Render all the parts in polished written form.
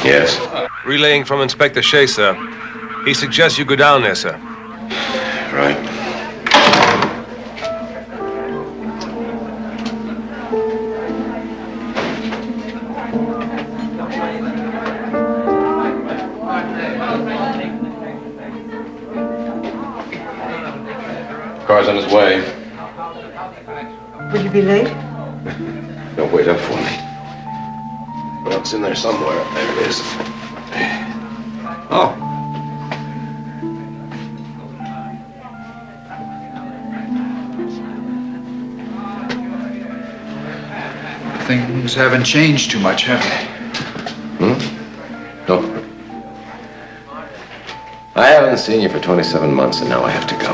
Yes. Relaying from Inspector Shea, sir. He suggests you go down there, sir. Right. Car's on his way. Will you be late? Don't wait up for me. Well, it's in there somewhere. There it is. Oh. Things haven't changed too much, have they? No. I haven't seen you for 27 months, and now I have to go.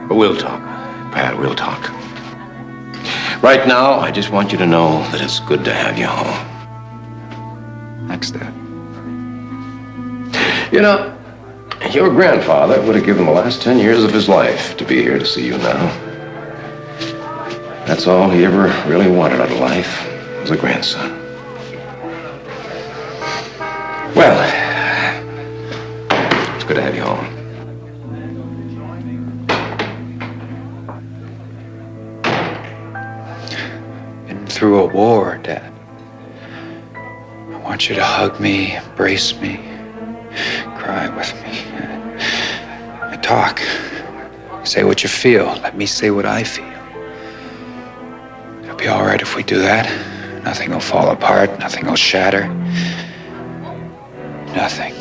But we'll talk, Pat, we'll talk. Right now, I just want you to know that it's good to have you home. Thanks, Dad. You know, your grandfather would have given the last 10 years of his life to be here to see you now. That's all he ever really wanted out of life, was a grandson. Well, it's good to have you home. Been through a war, Dad. I want you to hug me, embrace me, cry with me. Talk. Say what you feel. Let me say what I feel. It'll be all right if we do that. Nothing will fall apart. Nothing will shatter. Nothing.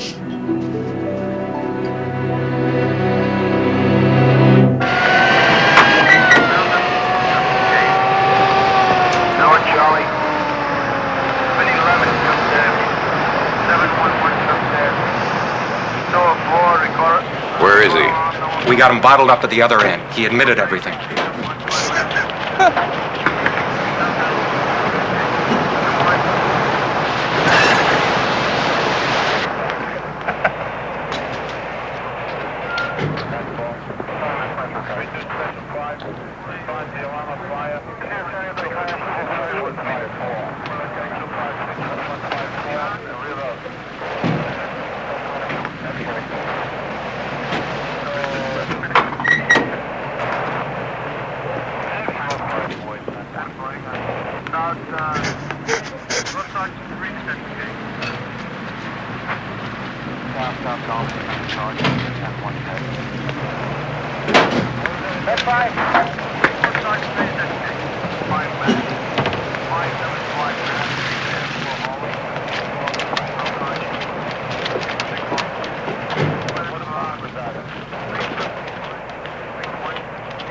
Where is he? We got him bottled up at the other end. He admitted everything.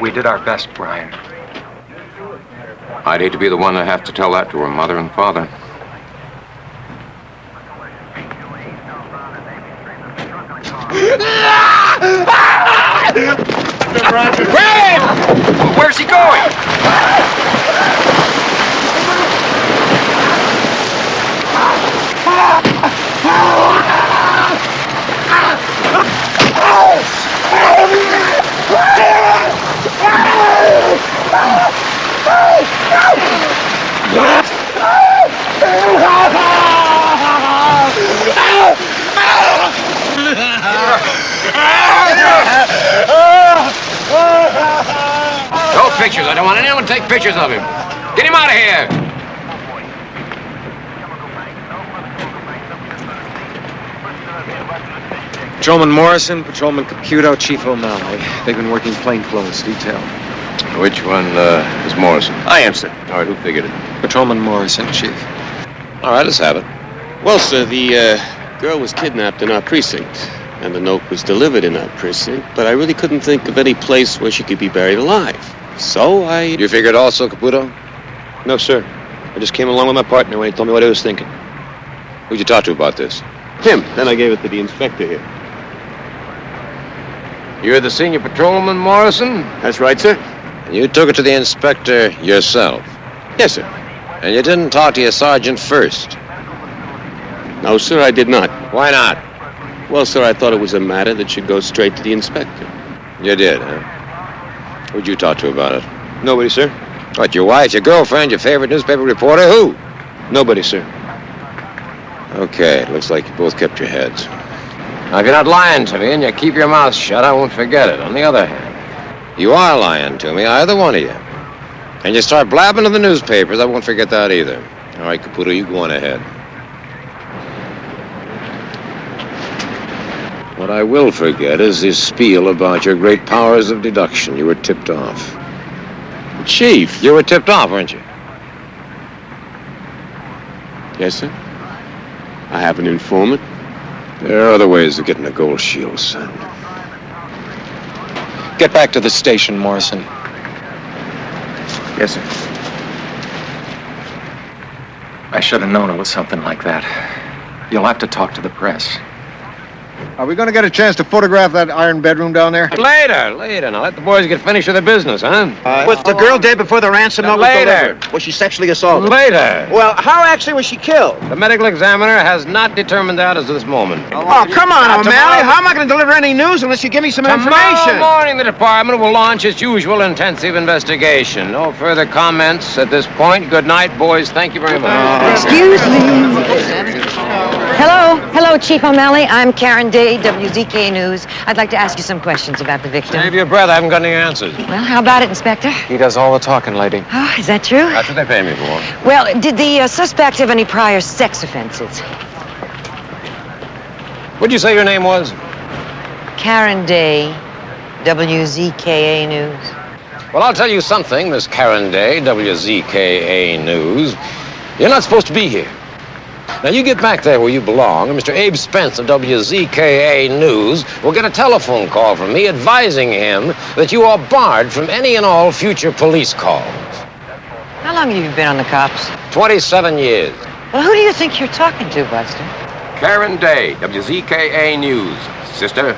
We did our best, Brian. I'd hate to be the one to have to tell that to her mother and father. Brian! Where's he going? No pictures. I don't want anyone to take pictures of him. Get him out of here. Patrolman Morrison, Patrolman Caputo, Chief O'Malley. They've been working plainclothes detail. Which one is Morrison? I am, sir. All right, who figured it? Patrolman Morrison, Chief. All right, let's have it. Well, sir, the girl was kidnapped in our precinct, and the note was delivered in our precinct, but I really couldn't think of any place where she could be buried alive. So You figured also, Caputo? No, sir. I just came along with my partner when he told me what he was thinking. Who'd you talk to about this? Him. Then I gave it to the inspector here. You're the senior patrolman, Morrison? That's right, sir. And you took it to the inspector yourself? Yes, sir. And you didn't talk to your sergeant first? No, sir, I did not. Why not? Well, sir, I thought it was a matter that should go straight to the inspector. You did, huh? Who'd you talk to about it? Nobody, sir. What, your wife, your girlfriend, your favorite newspaper reporter? Who? Nobody, sir. Okay, looks like you both kept your heads. Now, if you're not lying to me and you keep your mouth shut, I won't forget it. On the other hand, you are lying to me, either one of you. And you start blabbing to the newspapers, I won't forget that either. All right, Caputo, you go on ahead. What I will forget is this spiel about your great powers of deduction. You were tipped off. Chief. You were tipped off, weren't you? Yes, sir. I have an informant. There are other ways of getting a gold shield, son. Get back to the station, Morrison. Yes, sir. I should have known it was something like that. You'll have to talk to the press. Are we going to get a chance to photograph that iron bedroom down there? Later. Now let the boys get finished with their business, huh? Was the girl dead before the ransom note was Later. delivered? Was she sexually assaulted? Later. Well, how actually was she killed? The medical examiner has not determined that as of this moment. Oh, come on, O'Malley. How am I going to deliver any news unless you give me some information? Tomorrow morning, the department will launch its usual intensive investigation. No further comments at this point. Good night, boys. Thank you very much. Excuse me. Hello, Chief O'Malley. I'm Karen Day, WZK News. I'd like to ask you some questions about the victim. Save your breath. I haven't got any answers. Well, how about it, Inspector? He does all the talking, lady. Oh, is that true? That's what they pay me for. Well, did the suspect have any prior sex offenses? What'd you say your name was? Karen Day, WZKA News. Well, I'll tell you something, Miss Karen Day, WZKA News. You're not supposed to be here. Now, you get back there where you belong, and Mr. Abe Spence of WZKA News will get a telephone call from me advising him that you are barred from any and all future police calls. How long have you been on the cops? 27 years. Well, who do you think you're talking to, Buster? Karen Day, WZKA News. Sister.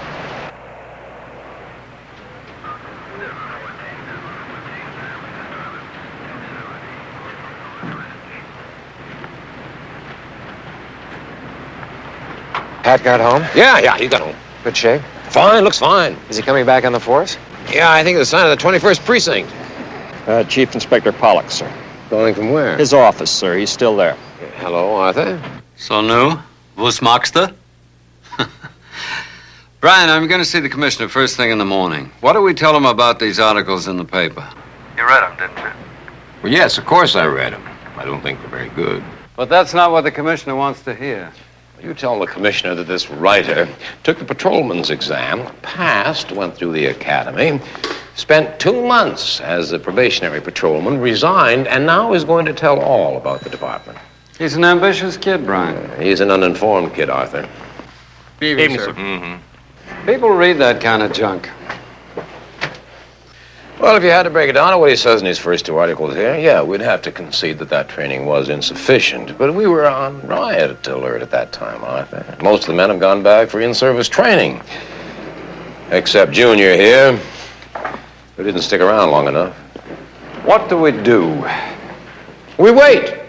Pat got home? Yeah, he got home. Good shape? Fine, looks fine. Is he coming back on the force? Yeah, I think it's the sign of the 21st Precinct. Chief Inspector Pollock, sir. Calling from where? His office, sir. He's still there. Hello, Arthur. So nu, was magst du? Brian, I'm going to see the commissioner first thing in the morning. What do we tell him about these articles in the paper? You read them, didn't you? Well, yes, of course I read them. I don't think they're very good. But that's not what the commissioner wants to hear. You tell the commissioner that this writer took the patrolman's exam, passed, went through the academy, spent 2 months as a probationary patrolman, resigned, and now is going to tell all about the department. He's an ambitious kid, Brian. He's an uninformed kid, Arthur. Evening, sir. Mm-hmm. People read that kind of junk. Well, if you had to break it down to what he says in his first 2 articles here, yeah, we'd have to concede that training was insufficient. But we were on riot alert at that time, Arthur. Most of the men have gone back for in-service training. Except Junior here, who didn't stick around long enough. What do we do? We wait.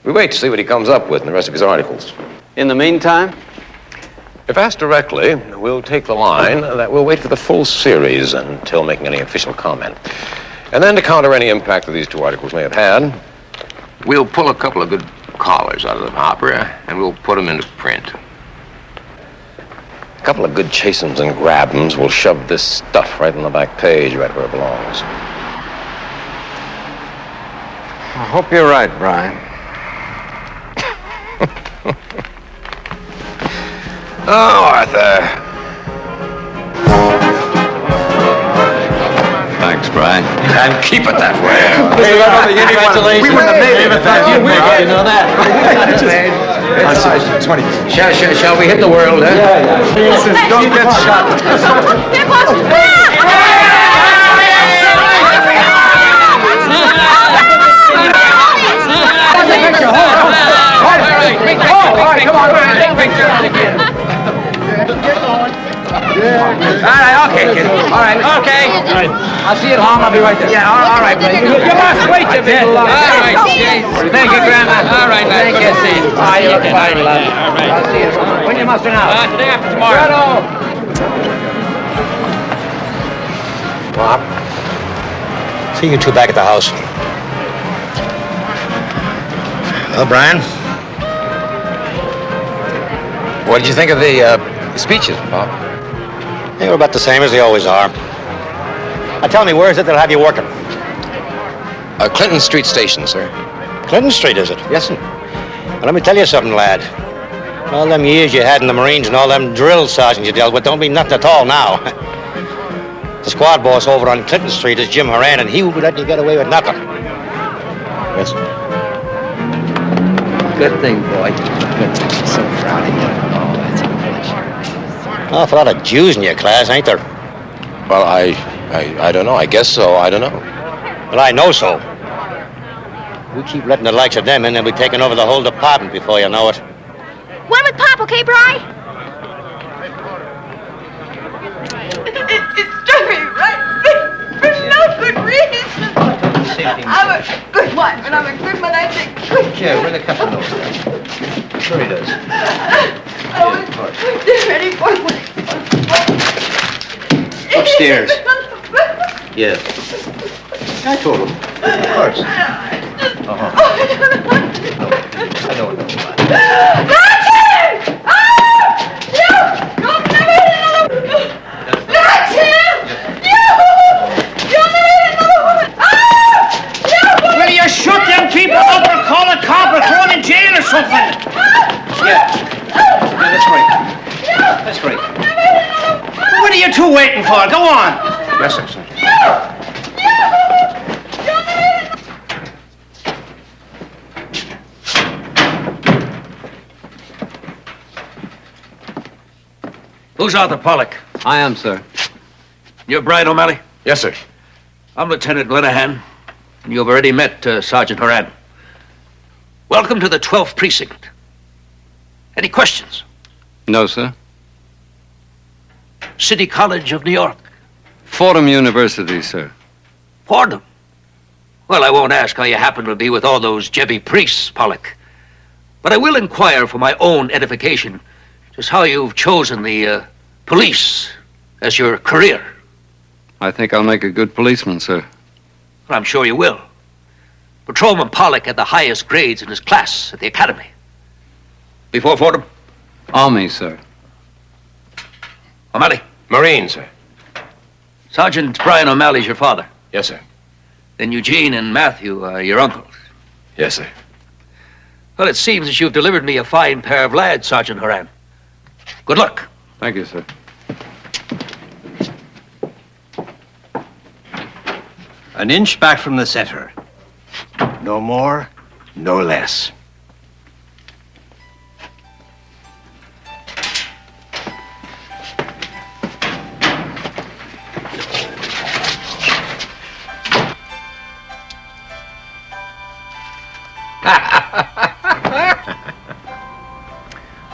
We wait to see what he comes up with in the rest of his articles. In the meantime? If asked directly, we'll take the line that we'll wait for the full series until making any official comment. And then to counter any impact that these 2 articles may have had, we'll pull a couple of good collars out of the hopper and we'll put them into print. couple of good chase-ems and grab-ems will shove this stuff right on the back page, right where it belongs. I hope you're right, Brian. Oh, Arthur. Thanks, Brian. And keep it that way. Congratulations. We wouldn't have made it without you, Brian. You know that. Shall we hit the world, eh? Yeah. Don't get shot. All right, okay, kid. All right, okay. I'll see you at home. I'll be right there. Yeah, all right, buddy. You must wait a bit. All right, thank you, Grandma. All right, lad. Thank you, see you. Ah, you look fine, lad. All right. I'll see you at home. When you mustering out? Today after tomorrow. Bob, see you two back at the house. Well, Brian, What did you think of the speeches, Bob? they were about the same as they always are. Now tell me, where is it they'll have you working? Clinton Street Station, sir. Clinton Street, is it? Yes, sir. Well, let me tell you something, lad. All them years you had in the Marines and all them drill sergeants you dealt with don't mean nothing at all now. The squad boss over on Clinton Street is Jim Horan, and he won't be letting you get away with nothing. Yes, sir. Good thing, boy. Good thing. I'm so proud of you. Oh, that's a pleasure. Awful lot of Jews in your class, ain't there? Well, I don't know. I guess so. I don't know. Well, I know so. We keep letting the likes of them in, they'll be taking over the whole department before you know it. One with Pop, okay, Bri? It struck me right for no good reason. I'm a good wife, and I'm a good one. I take good care. Bring a cup of those. Sure he does. I was ready for it. Upstairs. Yes. I told him. Of course. I know what that's about. Not him! Ah! You! You'll never hit another... Not him! You'll never hit another woman! Ah! You! Will you shoot them people up or call a cop or throw them in jail or something? Yeah, that's right. That's right. What are you two waiting for? Go on. Yes, sir. Who's Arthur Pollock? I am, sir. You're Brian O'Malley? Yes, sir. I'm Lieutenant Lenahan, and you've already met Sergeant Horan. Welcome to the 12th Precinct. Any questions? No, sir. City College of New York. Fordham University, sir. Fordham? Well, I won't ask how you happen to be with all those Jebby priests, Pollock. But I will inquire for my own edification just how you've chosen the police as your career. I think I'll make a good policeman, sir. Well, I'm sure you will. Patrolman Pollock had the highest grades in his class at the academy. Before Fordham? Army, sir. O'Malley? Marine, sir. Sergeant Brian O'Malley's your father. Yes, sir. Then Eugene and Matthew are your uncles. Yes, sir. Well, it seems that you've delivered me a fine pair of lads, Sergeant Horan. Good luck. Thank you, sir. An inch back from the center. No more, no less.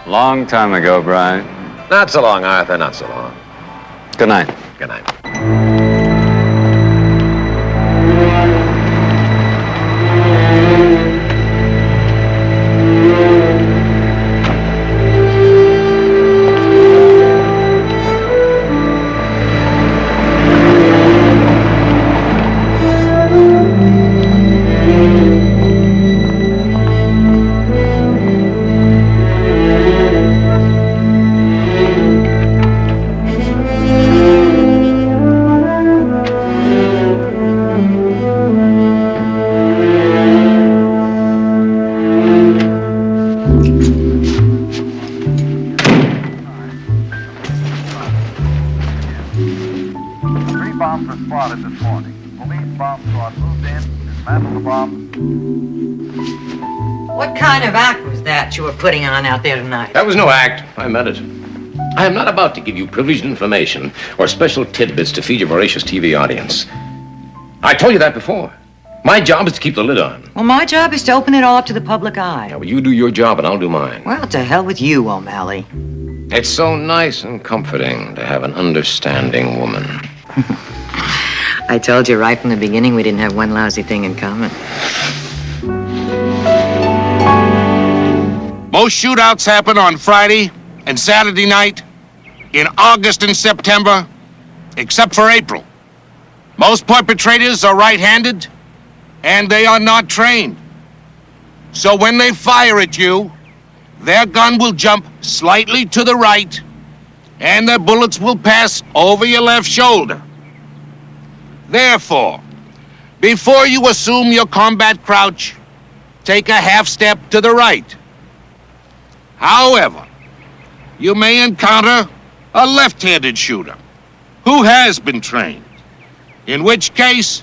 Long time ago, Brian. Not so long, Arthur, not so long. Good night. Good night. bombs were spotted this morning. Police bomb squad moved in, dismantled the bombs. What kind of act was that you were putting on out there tonight? That was no act. I meant it. I am not about to give you privileged information or special tidbits to feed your voracious TV audience. I told you that before. My job is to keep the lid on. Well, my job is to open it all up to the public eye. Now, you do your job and I'll do mine. Well, to hell with you, O'Malley. It's so nice and comforting to have an understanding woman. I told you right from the beginning we didn't have one lousy thing in common. Most shootouts happen on Friday and Saturday night, in August and September, except for April. Most perpetrators are right-handed, and they are not trained. So when they fire at you, their gun will jump slightly to the right, and their bullets will pass over your left shoulder. Therefore, before you assume your combat crouch, take a half step to the right. However, you may encounter a left-handed shooter who has been trained, in which case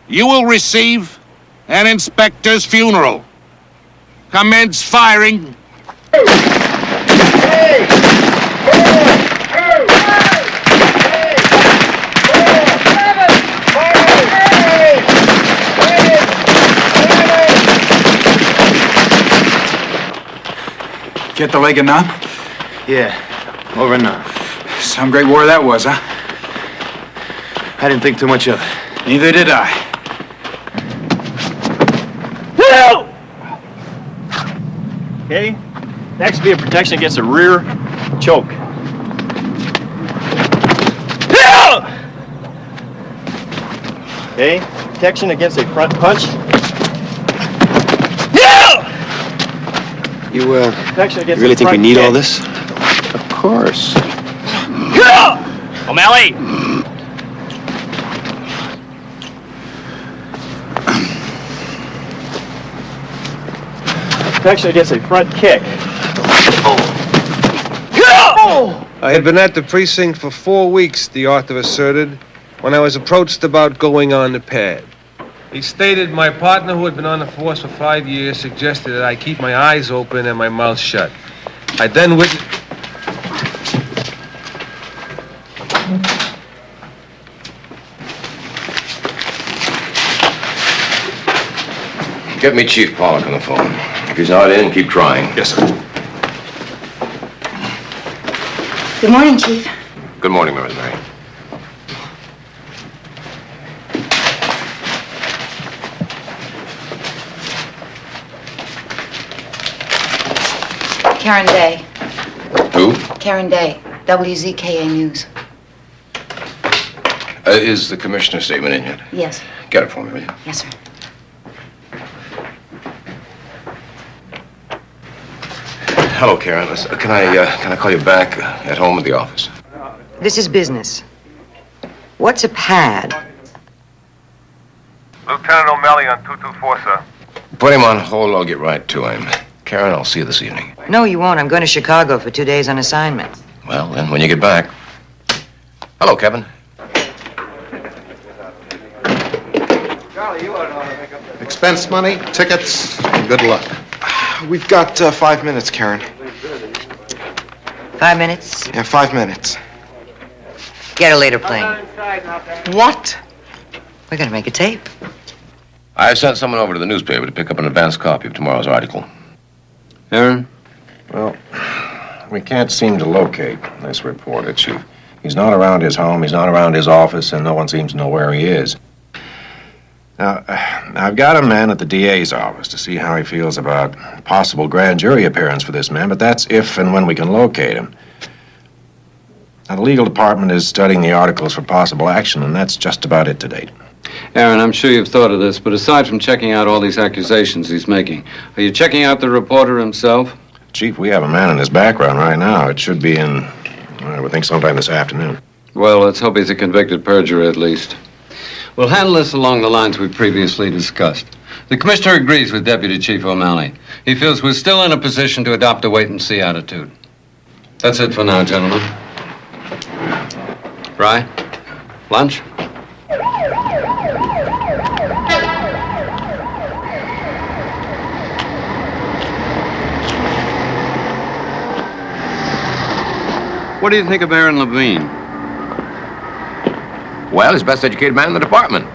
you will receive an inspector's funeral. Commence firing. Get the leg and numb? Yeah, over and done. Some great war that was, huh? I didn't think too much of it. Neither did I. Okay, next be a protection against a rear choke. Okay, protection against a front punch. You really think we need all this? Of course. O'Malley! Protection against a front kick. I had been at the precinct for 4 weeks, the author asserted, when I was approached about going on the pad. He stated my partner, who had been on the force for 5 years, suggested that I keep my eyes open and my mouth shut. I then witnessed... Get me Chief Pollock on the phone. If he's not in, keep trying. Yes, sir. Good morning, Chief. Good morning, Mrs. Mary. Karen Day. Who? Karen Day, WZKA News. Is the commissioner's statement in yet? Yes. Get it for me, will you? Yes, sir. Hello, Karen. Listen, can I call you back at home at the office? This is business. What's a pad? Lieutenant O'Malley on 224, sir. Put him on hold. I'll get right to him. Karen, I'll see you this evening. No, you won't. I'm going to Chicago for 2 days on assignment. Well, then, when you get back. Hello, Kevin. Expense money, tickets, and good luck. We've got 5 minutes, Karen. 5 minutes? Yeah, 5 minutes. Get a later plane. What? We're going to make a tape. I sent someone over to the newspaper to pick up an advance copy of tomorrow's article. Aaron? Well, we can't seem to locate this reporter, Chief. He's not around his home, he's not around his office, and no one seems to know where he is. Now, I've got a man at the DA's office to see how he feels about a possible grand jury appearance for this man, but that's if and when we can locate him. Now, the legal department is studying the articles for possible action, and that's just about it to date. Aaron, I'm sure you've thought of this, but aside from checking out all these accusations he's making, are you checking out the reporter himself? Chief, we have a man in his background right now. It should be in, I would think, sometime this afternoon. Well, let's hope he's a convicted perjurer at least. We'll handle this along the lines we previously discussed. The commissioner agrees with Deputy Chief O'Malley. He feels we're still in a position to adopt a wait-and-see attitude. That's it for now, gentlemen. Rye? Lunch? What do you think of Aaron Levine? Well, he's the best educated man in the department.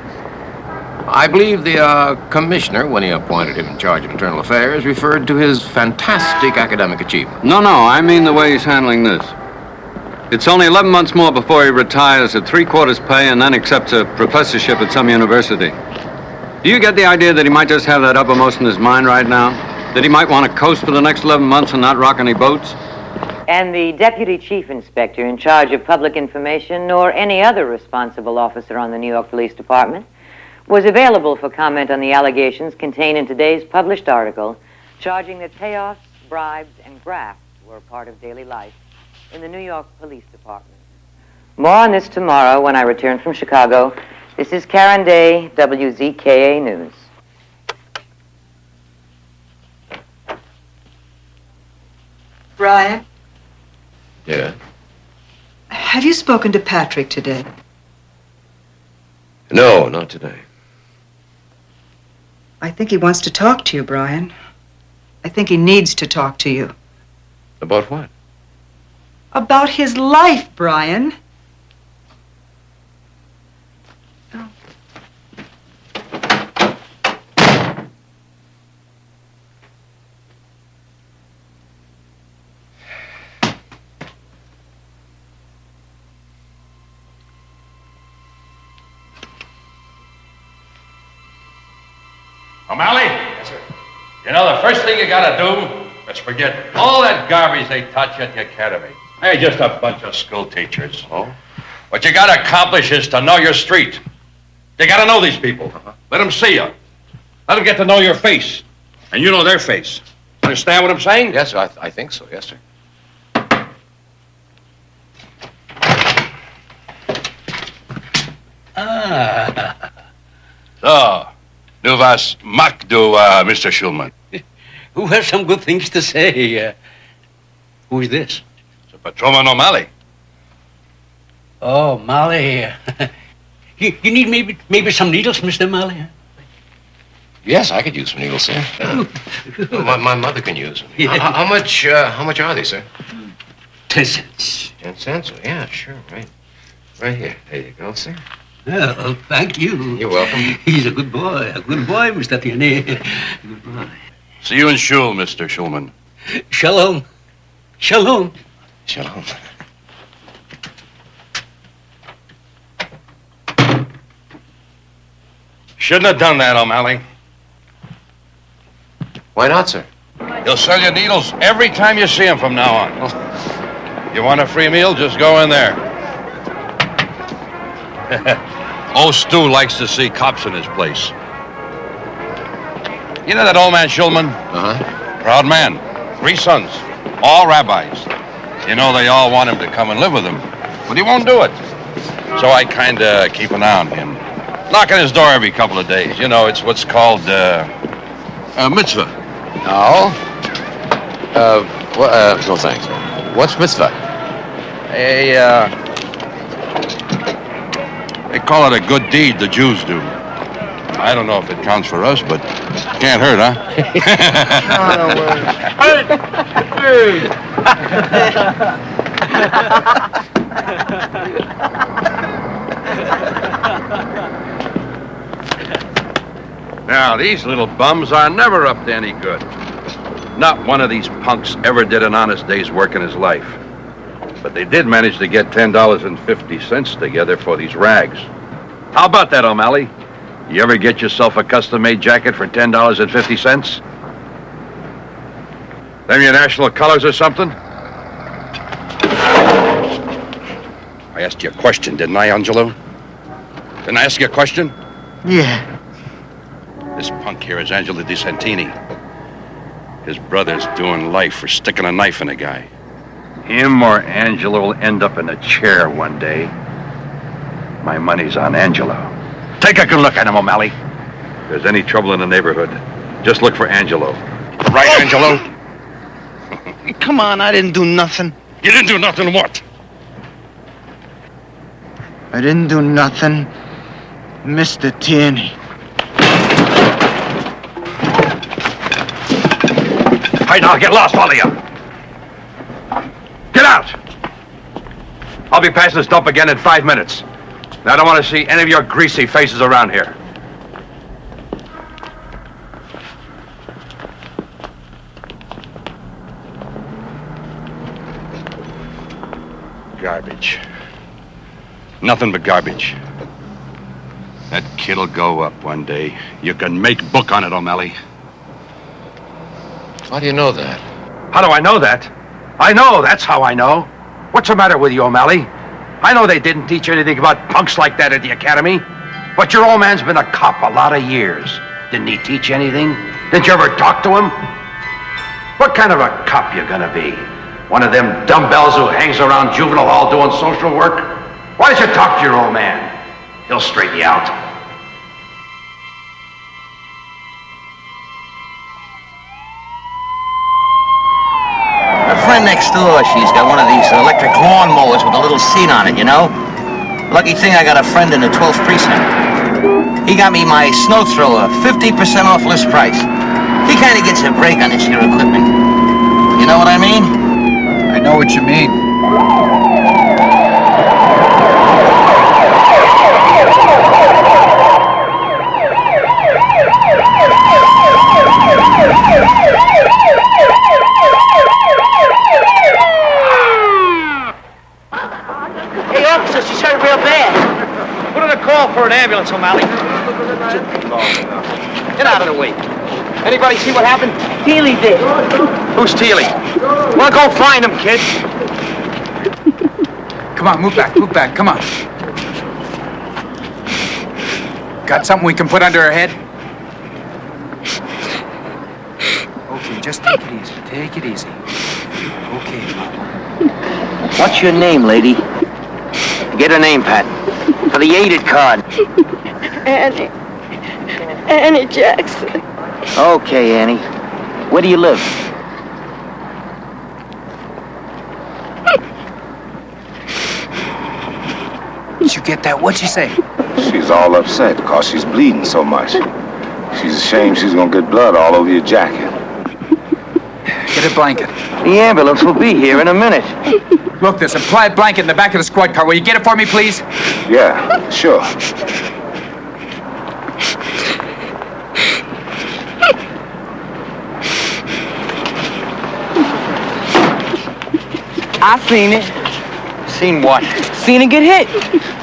I believe the commissioner, when he appointed him in charge of internal affairs, referred to his fantastic academic achievement. No, I mean the way he's handling this. It's only 11 months more before he retires at 3/4 pay and then accepts a professorship at some university. Do you get the idea that he might just have that uppermost in his mind right now? That he might want to coast for the next 11 months and not rock any boats? And the Deputy Chief Inspector in charge of public information or any other responsible officer on the New York Police Department was available for comment on the allegations contained in today's published article charging that payoffs, bribes, and graft were a part of daily life in the New York Police Department. More on this tomorrow when I return from Chicago. This is Karen Day, WZKA News. Brian, Yeah? have you spoken to Patrick today? No, not today. I think he wants to talk to you, Brian. I think he needs to talk to you. About what? About his life, Brian. O'Malley? Yes, sir. You know, the first thing you gotta do is forget all that garbage they taught you at the academy. They're just a bunch of school teachers. Oh? What you gotta accomplish is to know your street. You gotta know these people. Let them see you. Let them get to know your face. And you know their face. Understand what I'm saying? Yes, sir. I think so. Yes, sir. So, nu was mag du, Mr. Schulman? Who has some good things to say? Who is this? It's Patrolman O'Malley. Oh, Molly. You need maybe some needles, Mr. Molly? Yes, I could use some needles, sir. My mother can use them. Yeah. How much are they, sir? 10 cents. 10 cents? Oh, yeah, sure, right. Right here. There you go, sir. Well, thank you. You're welcome. He's a good boy, Mr. Tierney. Good boy. See you in Shul, Mr. Schulman. Shalom. Shalom. Shalom. Shouldn't have done that, O'Malley. Why not, sir? He'll sell you needles every time you see him from now on. You want a free meal? Just go in there. Old Stu likes to see cops in his place. You know that old man Schulman? Uh-huh. Proud man. 3 sons. All rabbis. You know they all want him to come and live with them. But he won't do it. So I kind of keep an eye on him. Knock on his door every couple of days. You know, it's what's called, a mitzvah. No. No thanks. What's mitzvah? They call it a good deed, the Jews do. I don't know if it counts for us, but can't hurt, Now, these little bums are never up to any good. Not one of these punks ever did an honest day's work in his life. But they did manage to get $10.50 together for these rags. How about that, O'Malley? You ever get yourself a custom-made jacket for $10.50? Them your national colors or something? I asked you a question, didn't I, Angelo? Didn't I ask you a question? Yeah. This punk here is Angelo Di Santini. His brother's doing life for sticking a knife in a guy. Him or Angelo will end up in a chair one day. My money's on Angelo. Take a good look at him, O'Malley. If there's any trouble in the neighborhood, just look for Angelo. Right, Angelo? Come on, I didn't do nothing. You didn't do nothing what? I didn't do nothing, Mr. Tierney. Hey, now, get lost, all of you. Get out! I'll be passing this dump again in 5 minutes. And I don't want to see any of your greasy faces around here. Garbage. Nothing but garbage. That kid'll go up one day. You can make book on it, O'Malley. How do you know that? How do I know that? I know, that's how I know. What's the matter with you, O'Malley? I know they didn't teach you anything about punks like that at the academy. But your old man's been a cop a lot of years. Didn't he teach you anything? Didn't you ever talk to him? What kind of a cop you gonna be? One of them dumbbells who hangs around juvenile hall doing social work? Why don't you talk to your old man? He'll straighten you out. My friend next door, she's got one of these electric lawn mowers with a little seat on it, you know? Lucky thing I got a friend in the 12th precinct. He got me my snow thrower, 50% off list price. He kind of gets a break on this here equipment. You know what I mean? I know what you mean. Hey, officer, she's hurt real bad. Put in a call for an ambulance, O'Malley. Get out of the way. Anybody see what happened? Teely did. Who's Teely? Well, go find him, kid. Come on, move back, come on. Got something we can put under her head? Okay, just take it easy. Take it easy. Okay, Mama. What's your name, lady? Get her name, Pat. For the aided card. Annie. Annie Jackson. Okay, Annie. Where do you live? Did you get that? What'd she say? She's all upset because she's bleeding so much. She's ashamed she's gonna get blood all over your jacket. Get a blanket. The ambulance will be here in a minute. Look, there's a plaid blanket in the back of the squad car. Will you get it for me, please? Yeah, sure. I seen it. Seen what? Seen it get hit.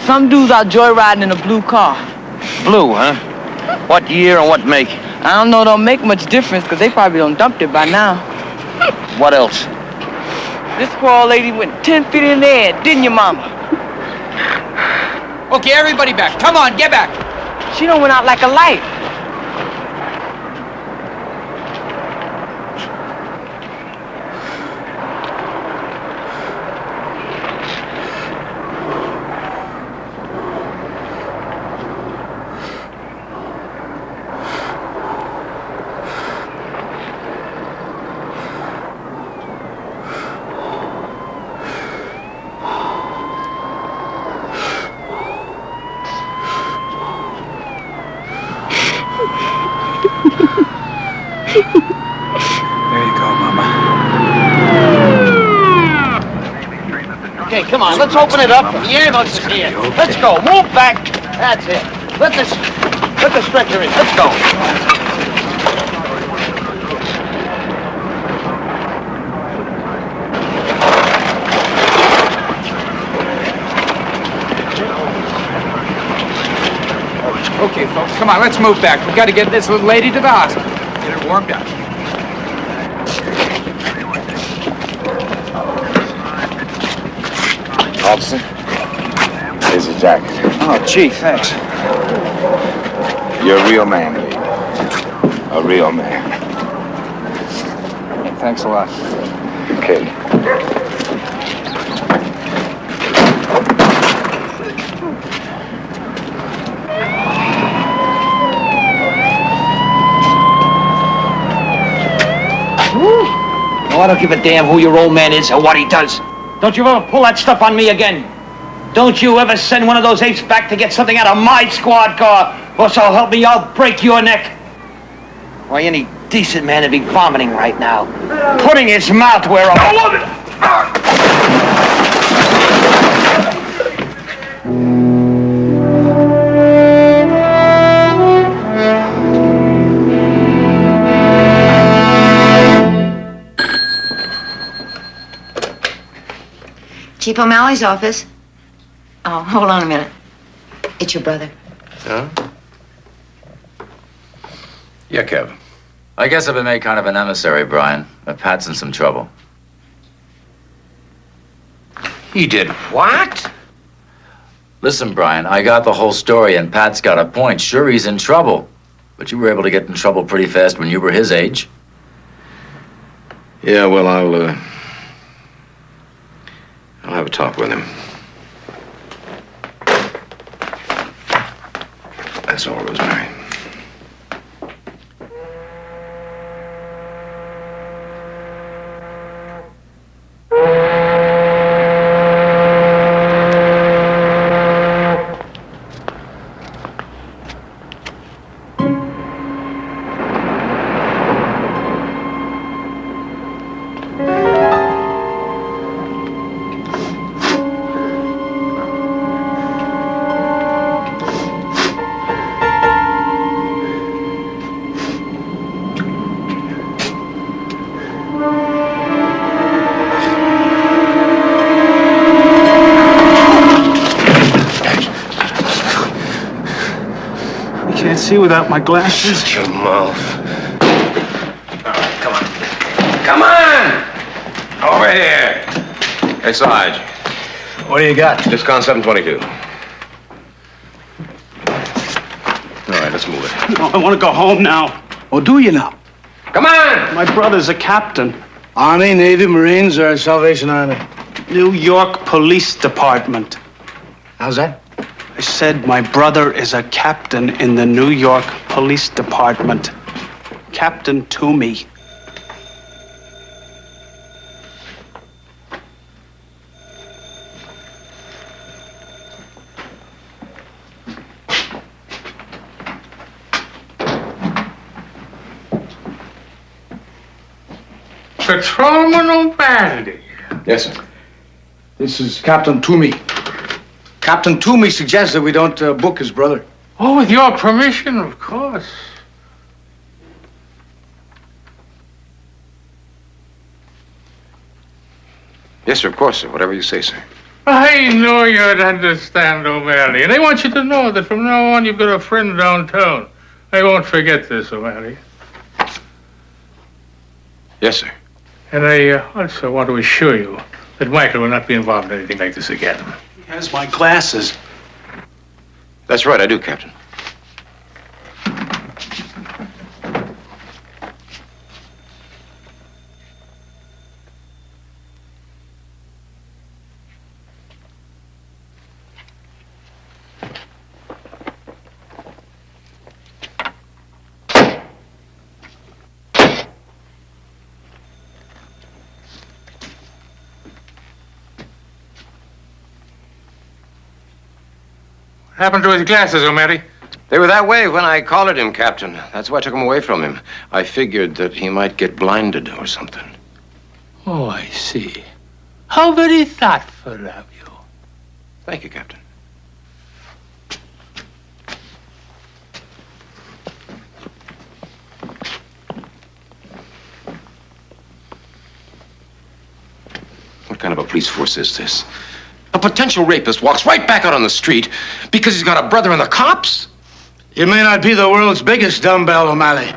Some dudes out joyriding in a blue car. Blue, huh? What year and what make? I don't know, don't make much difference, because they probably done dumped it by now. What else? This poor old lady went 10 feet in the air, didn't you, Mama? Okay, everybody back. Come on, get back. She done went out like a light. There you go, Mama. Okay, come on, let's open it up. The ambulance is here. Let's go. Move back. That's it. Let the stretcher in. Let's go. Okay, folks, come on, let's move back. We got to get this little lady to the hospital. Get her warmed up. Officer, here's your jacket. Oh, gee, thanks. You're a real man, lady. A real man. Thanks a lot. Okay. No, I don't give a damn who your old man is or what he does. Don't you ever pull that stuff on me again. Don't you ever send one of those apes back to get something out of my squad car, or so help me, I'll break your neck. Why, any decent man would be vomiting right now. Putting his mouth where Chief O'Malley's office. Oh, hold on a minute. It's your brother. Huh? Yeah, Kev. I guess I've been made kind of an emissary, Brian. Pat's in some trouble. He did what? Listen, Brian, I got the whole story, and Pat's got a point. Sure, he's in trouble. But you were able to get in trouble pretty fast when you were his age. Yeah, well, I'll have a talk with him. That's all, Rosemary. See without my glasses. Shut your mouth. All right, come on. Come on! Over here. Hey, Sarge. What do you got? Discount 722. All right, let's move it. No, I want to go home now. Or do you now? Come on! My brother's a captain. Army, Navy, Marines, or Salvation Army? New York Police Department. How's that? I said my brother is a captain in the New York Police Department. Captain Toomey. Patrolman O'Malley. Yes, sir. This is Captain Toomey. Captain Toomey suggests that we don't book his brother. Oh, with your permission, of course. Yes, sir, of course, sir. Whatever you say, sir. I know you'd understand, O'Malley. And I want you to know that from now on, you've got a friend downtown. I won't forget this, O'Malley. Yes, sir. And I also want to assure you that Michael will not be involved in anything like this again. He has my glasses. That's right, I do, Captain. What happened to his glasses, O'Malley? They were that way when I collared him, Captain. That's why I took them away from him. I figured that he might get blinded or something. Oh, I see. How very thoughtful of you. Thank you, Captain. What kind of a police force is this? A potential rapist walks right back out on the street because he's got a brother in the cops? You may not be the world's biggest dumbbell, O'Malley,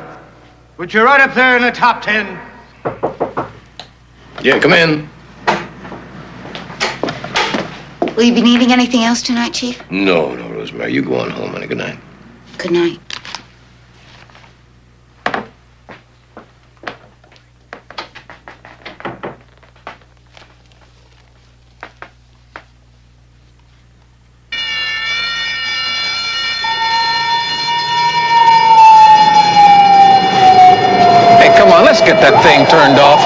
but you're right up there in the top 10. Yeah, come in. Will you be needing anything else tonight, Chief? No, Rosemary. You go on home, honey. Good night. Good night. Let's get that thing turned off.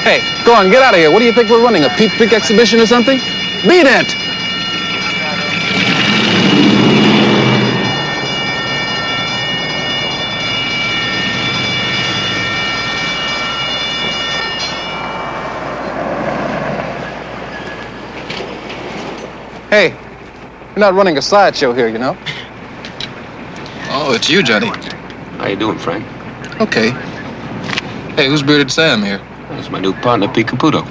Hey, go on, get out of here. What do you think we're running, a peep pick exhibition or something? Beat it! Hey, you're not running a sideshow here, you know? Oh, it's you, Johnny. How you doing, Frank? Okay. Hey, who's Bearded Sam here? That's my new partner, Pete Caputo.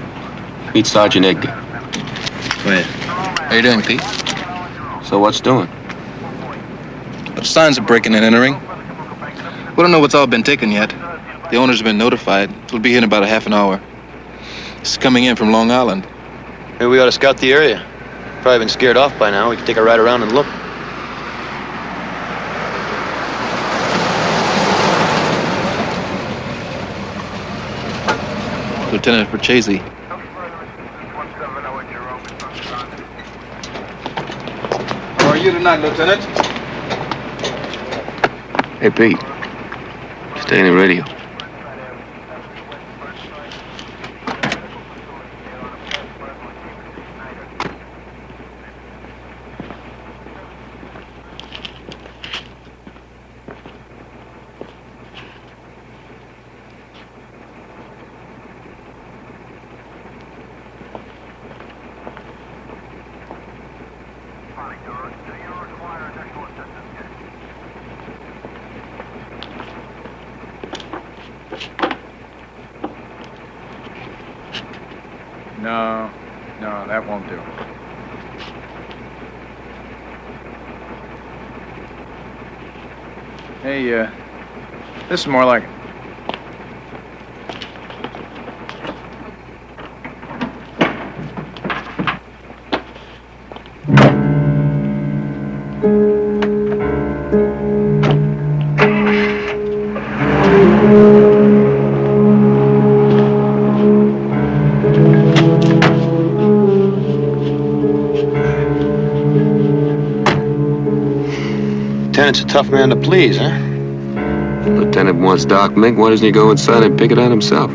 Meet Sergeant Edgar. Go ahead. How you doing, Pete? So what's doing? Signs of breaking and entering. We don't know what's all been taken yet. The owner's been notified. It'll be here in about a half an hour. It's coming in from Long Island. Maybe we ought to scout the area. Probably been scared off by now. We can take a ride around and look. Lieutenant Perchese. How are you tonight, Lieutenant? Hey, Pete. Stay in the radio. No, that won't do. Hey, this is more like it. Lieutenant's a tough man to please, huh? Lieutenant wants Doc Mink. Why doesn't he go inside and pick it out himself?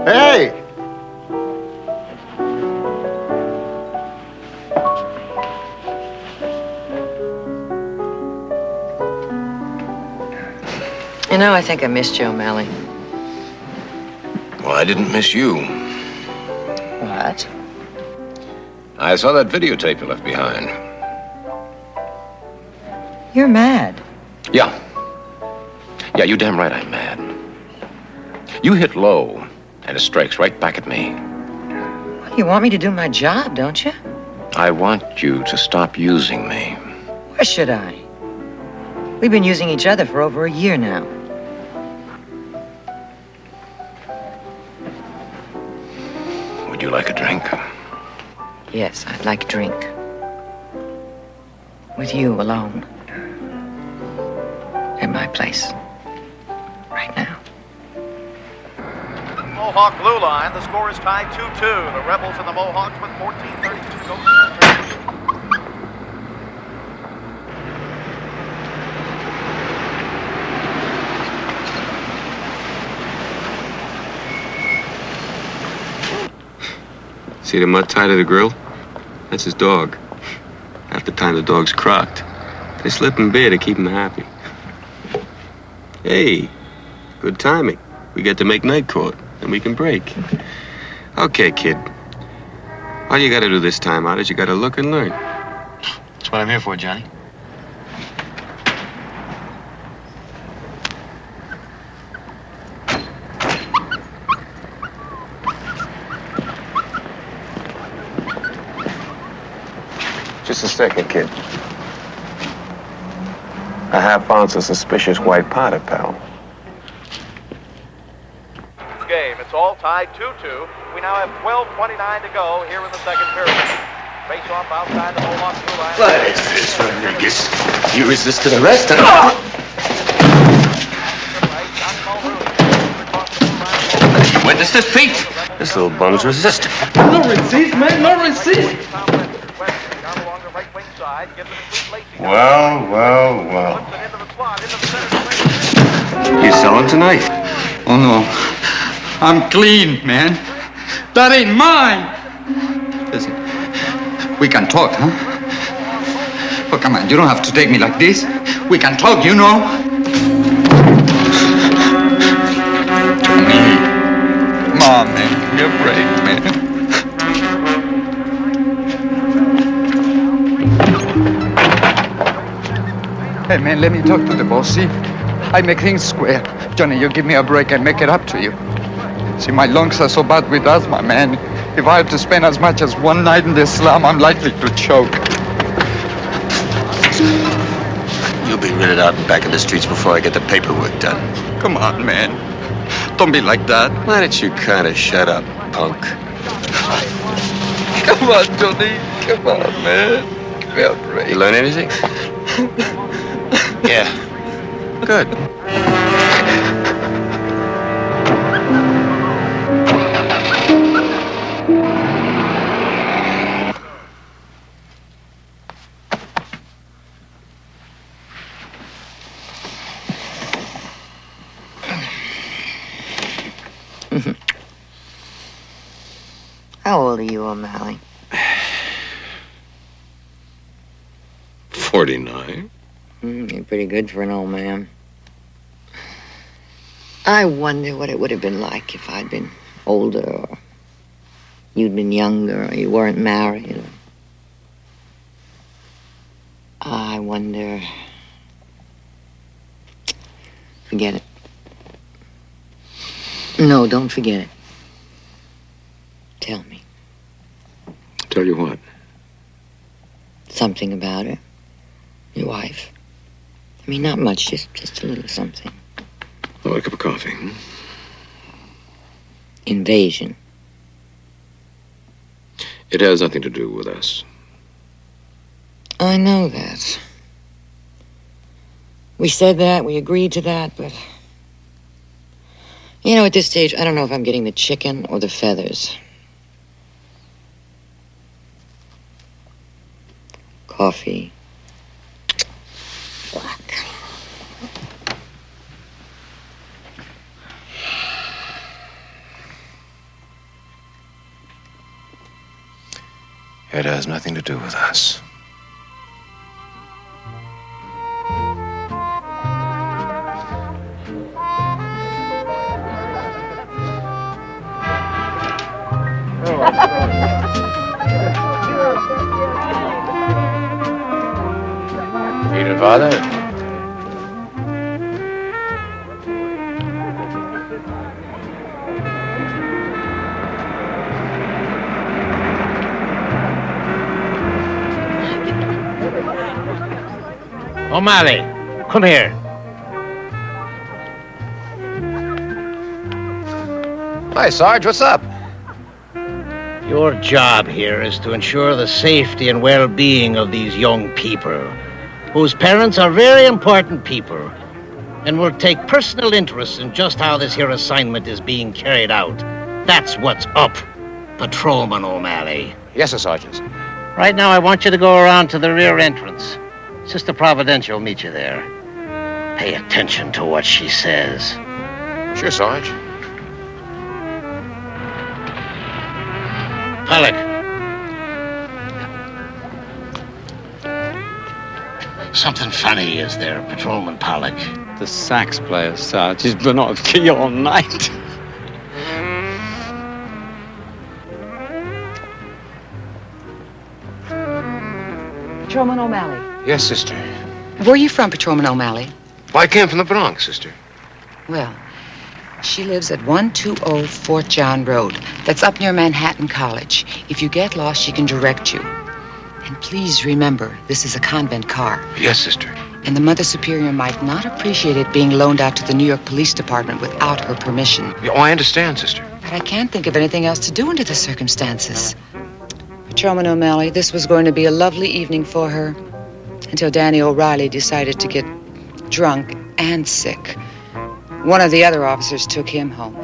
Hey! You know, I think I missed you, O'Malley. Well, I didn't miss you. What? I saw that videotape you left behind. You're mad. Yeah. Yeah, you damn right I'm mad. You hit low, and it strikes right back at me. Well, you want me to do my job, don't you? I want you to stop using me. Why should I? We've been using each other for over a year now. Would you like a drink? Yes, I'd like a drink. With you alone. At my place. Right now. Mohawk blue line. The score is tied 2-2. The Rebels and the Mohawks with 14:32 to go. See the mud tie to the grill? That's his dog. Half the time the dog's crocked. They slip him beer to keep him happy. Hey, good timing. We get to make night court, and we can break. Okay, kid. All you gotta do this time out is you gotta look and learn. That's what I'm here for, Johnny. Just a second, kid. I have found some suspicious white powder, pal. Game. It's all tied 2-2. We now have 12:29 to go here in the second period. Face off outside the Mohawk blue line. What is this, Rodriguez? You resisted arrest, huh? You witnessed this, Pete? This little bum's resisting. No receipt, man, no receipt. Well. You selling tonight? Oh, no. I'm clean, man. That ain't mine. Listen, we can talk, huh? Oh, come on, you don't have to take me like this. We can talk, you know. Johnny, come on, man, give me a break, man. Hey, man, let me talk to the boss, see? I make things square. Johnny, you give me a break and make it up to you. See, my lungs are so bad with asthma, man. If I have to spend as much as one night in the slum, I'm likely to choke. You'll be rid out and back in the streets before I get the paperwork done. Come on, man. Don't be like that. Why don't you kind of shut up, punk? Come on, Johnny. Come on, man. Give me a break. You learn anything? Yeah. Good. How old are you, O'Malley? 49. You're pretty good for an old man. I wonder what it would have been like if I'd been older, or you'd been younger, or you weren't married. Or... I wonder... Forget it. No, don't forget it. Tell me. Tell you what? Something about her. Your wife. I mean, not much, just a little something. Oh, a cup of coffee. Invasion. It has nothing to do with us. I know that. We said that, we agreed to that, but... You know, at this stage, I don't know if I'm getting the chicken or the feathers. Coffee. Black. It has nothing to do with us. Peter, Father? O'Malley, come here. Hi, Sarge, what's up? Your job here is to ensure the safety and well-being of these young people, whose parents are very important people, and will take personal interest in just how this here assignment is being carried out. That's what's up, Patrolman O'Malley. Yes, sir, Sergeant. Right now, I want you to go around to the rear entrance. Sister Providential will meet you there. Pay attention to what she says. Sure, Sarge. Pollock. Something funny, is there, Patrolman Pollock? The sax player, Sarge. He's been on key all night. Patrolman O'Malley. Yes, sister. Where are you from, Patrolman O'Malley? Well, I came from the Bronx, sister. Well, she lives at 120 Fort John Road. That's up near Manhattan College. If you get lost, she can direct you. And please remember, this is a convent car. Yes, sister. And the Mother Superior might not appreciate it being loaned out to the New York Police Department without her permission. Oh, I understand, sister. But I can't think of anything else to do under the circumstances. Patrolman O'Malley, this was going to be a lovely evening for her until Danny O'Reilly decided to get drunk and sick. One of the other officers took him home.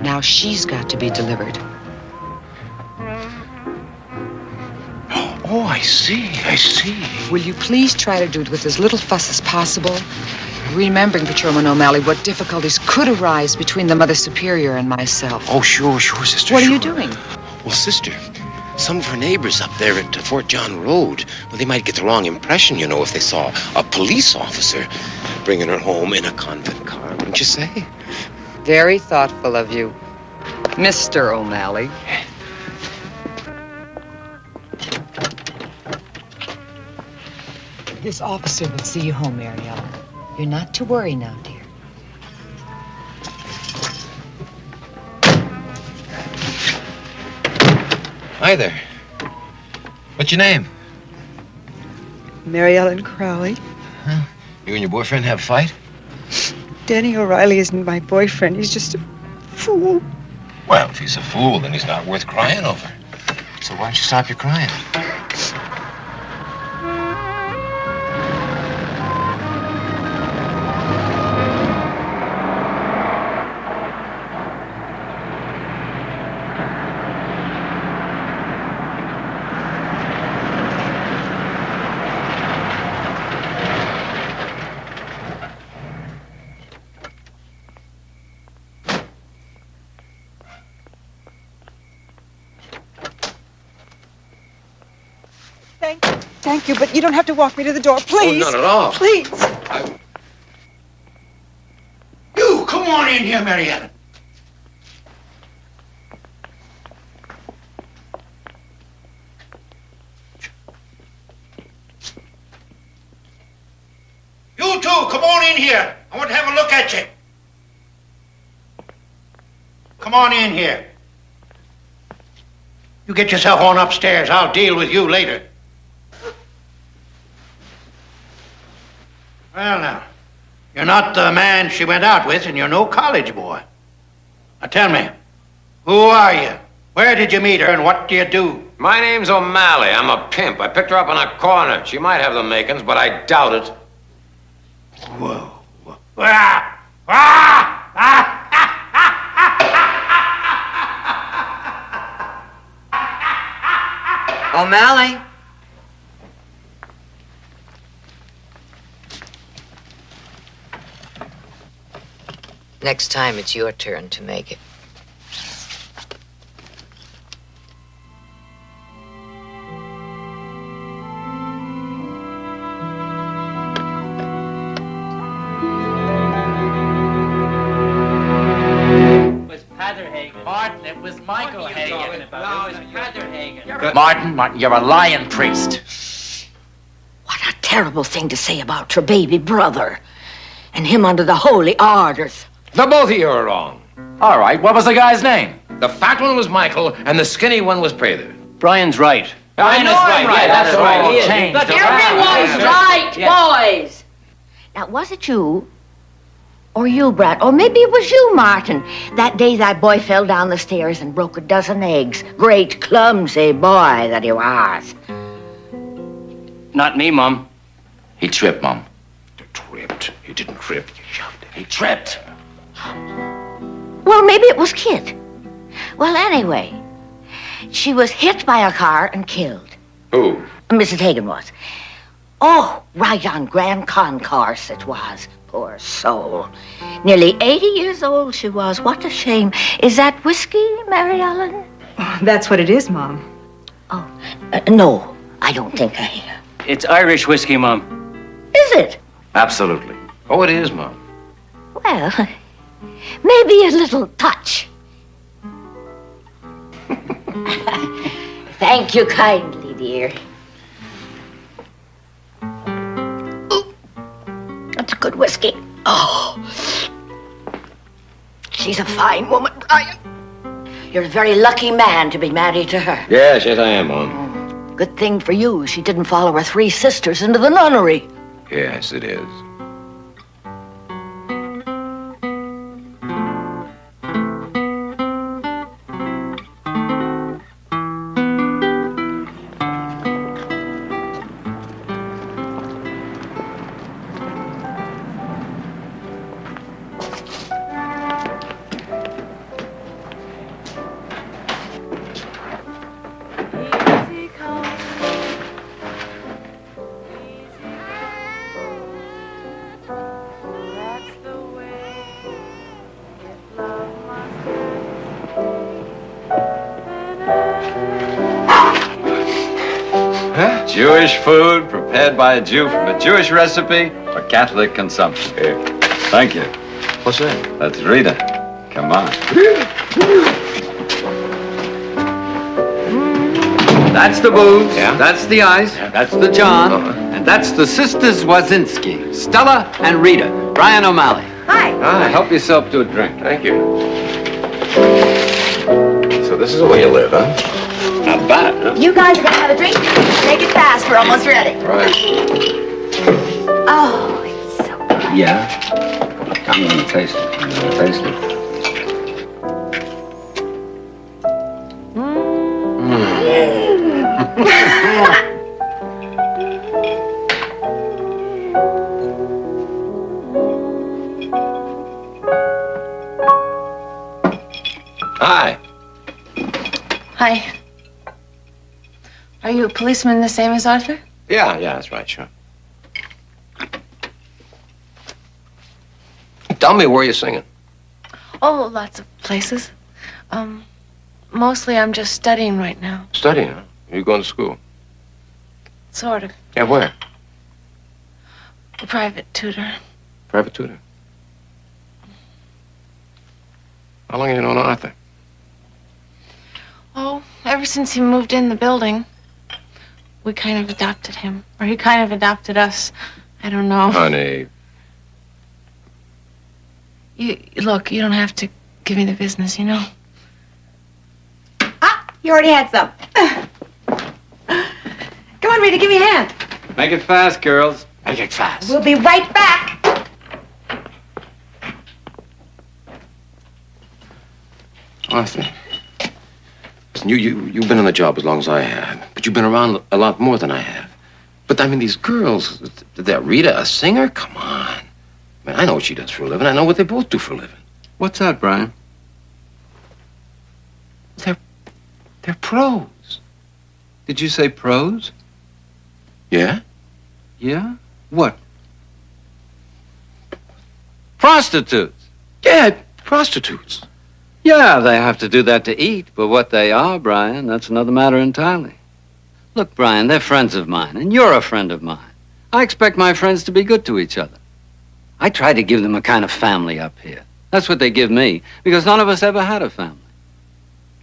Now she's got to be delivered. Oh, I see. Will you please try to do it with as little fuss as possible? Remembering, Patrolman O'Malley, what difficulties could arise between the Mother Superior and myself. Oh, sure, sister. What are you doing? Well, sister, Some of her neighbors up there at Fort John Road, well, they might get the wrong impression, you know, if they saw a police officer bringing her home in a convent car, wouldn't you say? Very thoughtful of you, Mr. O'Malley. This officer will see you home, Mary Ellen. You're not to worry now, dear. Hi there. What's your name? Mary Ellen Crowley. You and your boyfriend have a fight? Danny O'Reilly isn't my boyfriend. He's just a fool. Well, if he's a fool, then he's not worth crying over. So why don't you stop your crying? Thank you, but you don't have to walk me to the door, please. Oh, not at all. Please. You, come on in here, Mary Ellen. You two, come on in here. I want to have a look at you. Come on in here. You get yourself on upstairs. I'll deal with you later. Well, now, you're not the man she went out with, and you're no college boy. Now, tell me, who are you? Where did you meet her, and what do you do? My name's O'Malley. I'm a pimp. I picked her up on a corner. She might have the makings, but I doubt it. Whoa. Ah! Ah! Ah! O'Malley? Next time, it's your turn to make it. Martin, it was Michael Hagen. It was Heather Hagen. Martin, you're a lying priest. What a terrible thing to say about your baby brother. And him under the holy orders. The both of you are wrong. All right, what was the guy's name? The fat one was Michael, and the skinny one was Prather. Brian's right. Brian is right. Yeah, that's right. He is. Everyone's right, boys. Now, was it you? Or you, Brad? Or maybe it was you, Martin. That day that boy fell down the stairs and broke a dozen eggs. Great clumsy boy that he was. Not me, Mom. He tripped, Mom. Tripped? He didn't trip. You shoved it. He tripped. Well, maybe it was Kit. Well, anyway, she was hit by a car and killed. Who? Mrs. Hagen was. Oh, right on Grand Concourse it was. Poor soul. Nearly 80 years old she was. What a shame. Is that whiskey, Mary Ellen? That's what it is, Mom. Oh, no, I don't think I am. It's Irish whiskey, Mom. Is it? Absolutely. Oh, it is, Mom. Well, maybe a little touch. Thank you kindly, dear. Ooh, that's a good whiskey. Oh, she's a fine woman, Brian. You're a very lucky man to be married to her. Yes, I am, Mom. Good thing for you, she didn't follow her 3 sisters into the nunnery. Yes, it is. Huh? Jewish food prepared by a Jew from a Jewish recipe for Catholic consumption. Here. Thank you. What's that? That's Rita. Come on. That's the booze. Yeah? That's the ice. That's the John. And that's the sisters Wazinski, Stella and Rita. Brian O'Malley. Hi. Hi. Help yourself to a drink. Thank you. So this is the way you live, huh? Not bad, huh? You guys are gonna have a drink? Make it fast. We're almost ready. Right. Oh, it's so good. Yeah. I'm gonna taste it. I'm gonna taste it. Hi. Hi. Are you a policeman the same as Arthur? Yeah, that's right, sure. Tell me where you're singing. Oh, lots of places. Mostly I'm just studying right now. Studying, huh? You going to school? Sort of. Yeah, where? A private tutor. Private tutor. How long have you known Arthur? Oh, ever since he moved in the building. We kind of adopted him. Or he kind of adopted us. I don't know. Honey. Look, you don't have to give me the business, you know? You already had some. Come on, Rita, give me a hand. Make it fast, girls. Make it fast. We'll be right back. Arthur. Listen, you've been on the job as long as I have, but you've been around a lot more than I have. But I mean, these girls, that Rita, a singer? Come on. I mean, I know what she does for a living. I know what they both do for a living. What's that, Brian? They're pros. Did you say pros? Yeah? Yeah? What? Prostitutes. Yeah, prostitutes. Yeah, they have to do that to eat, but what they are, Brian, that's another matter entirely. Look, Brian, they're friends of mine, and you're a friend of mine. I expect my friends to be good to each other. I try to give them a kind of family up here. That's what they give me, because none of us ever had a family.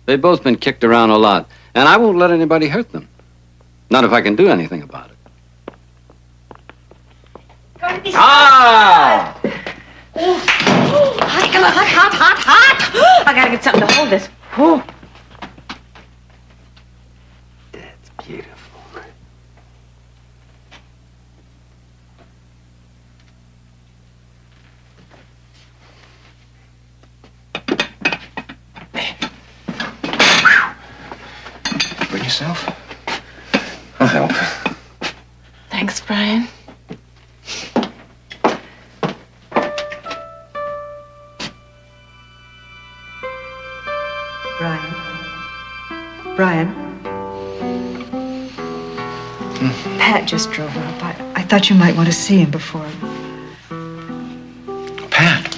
They've both been kicked around a lot, and I won't let anybody hurt them. Not if I can do anything about it. Ah! Hot. I gotta get something to hold this. Ooh. That's beautiful. Bring yourself. I'll help. Thanks, Brian. Brian. Pat just drove up. I thought you might want to see him before. Pat.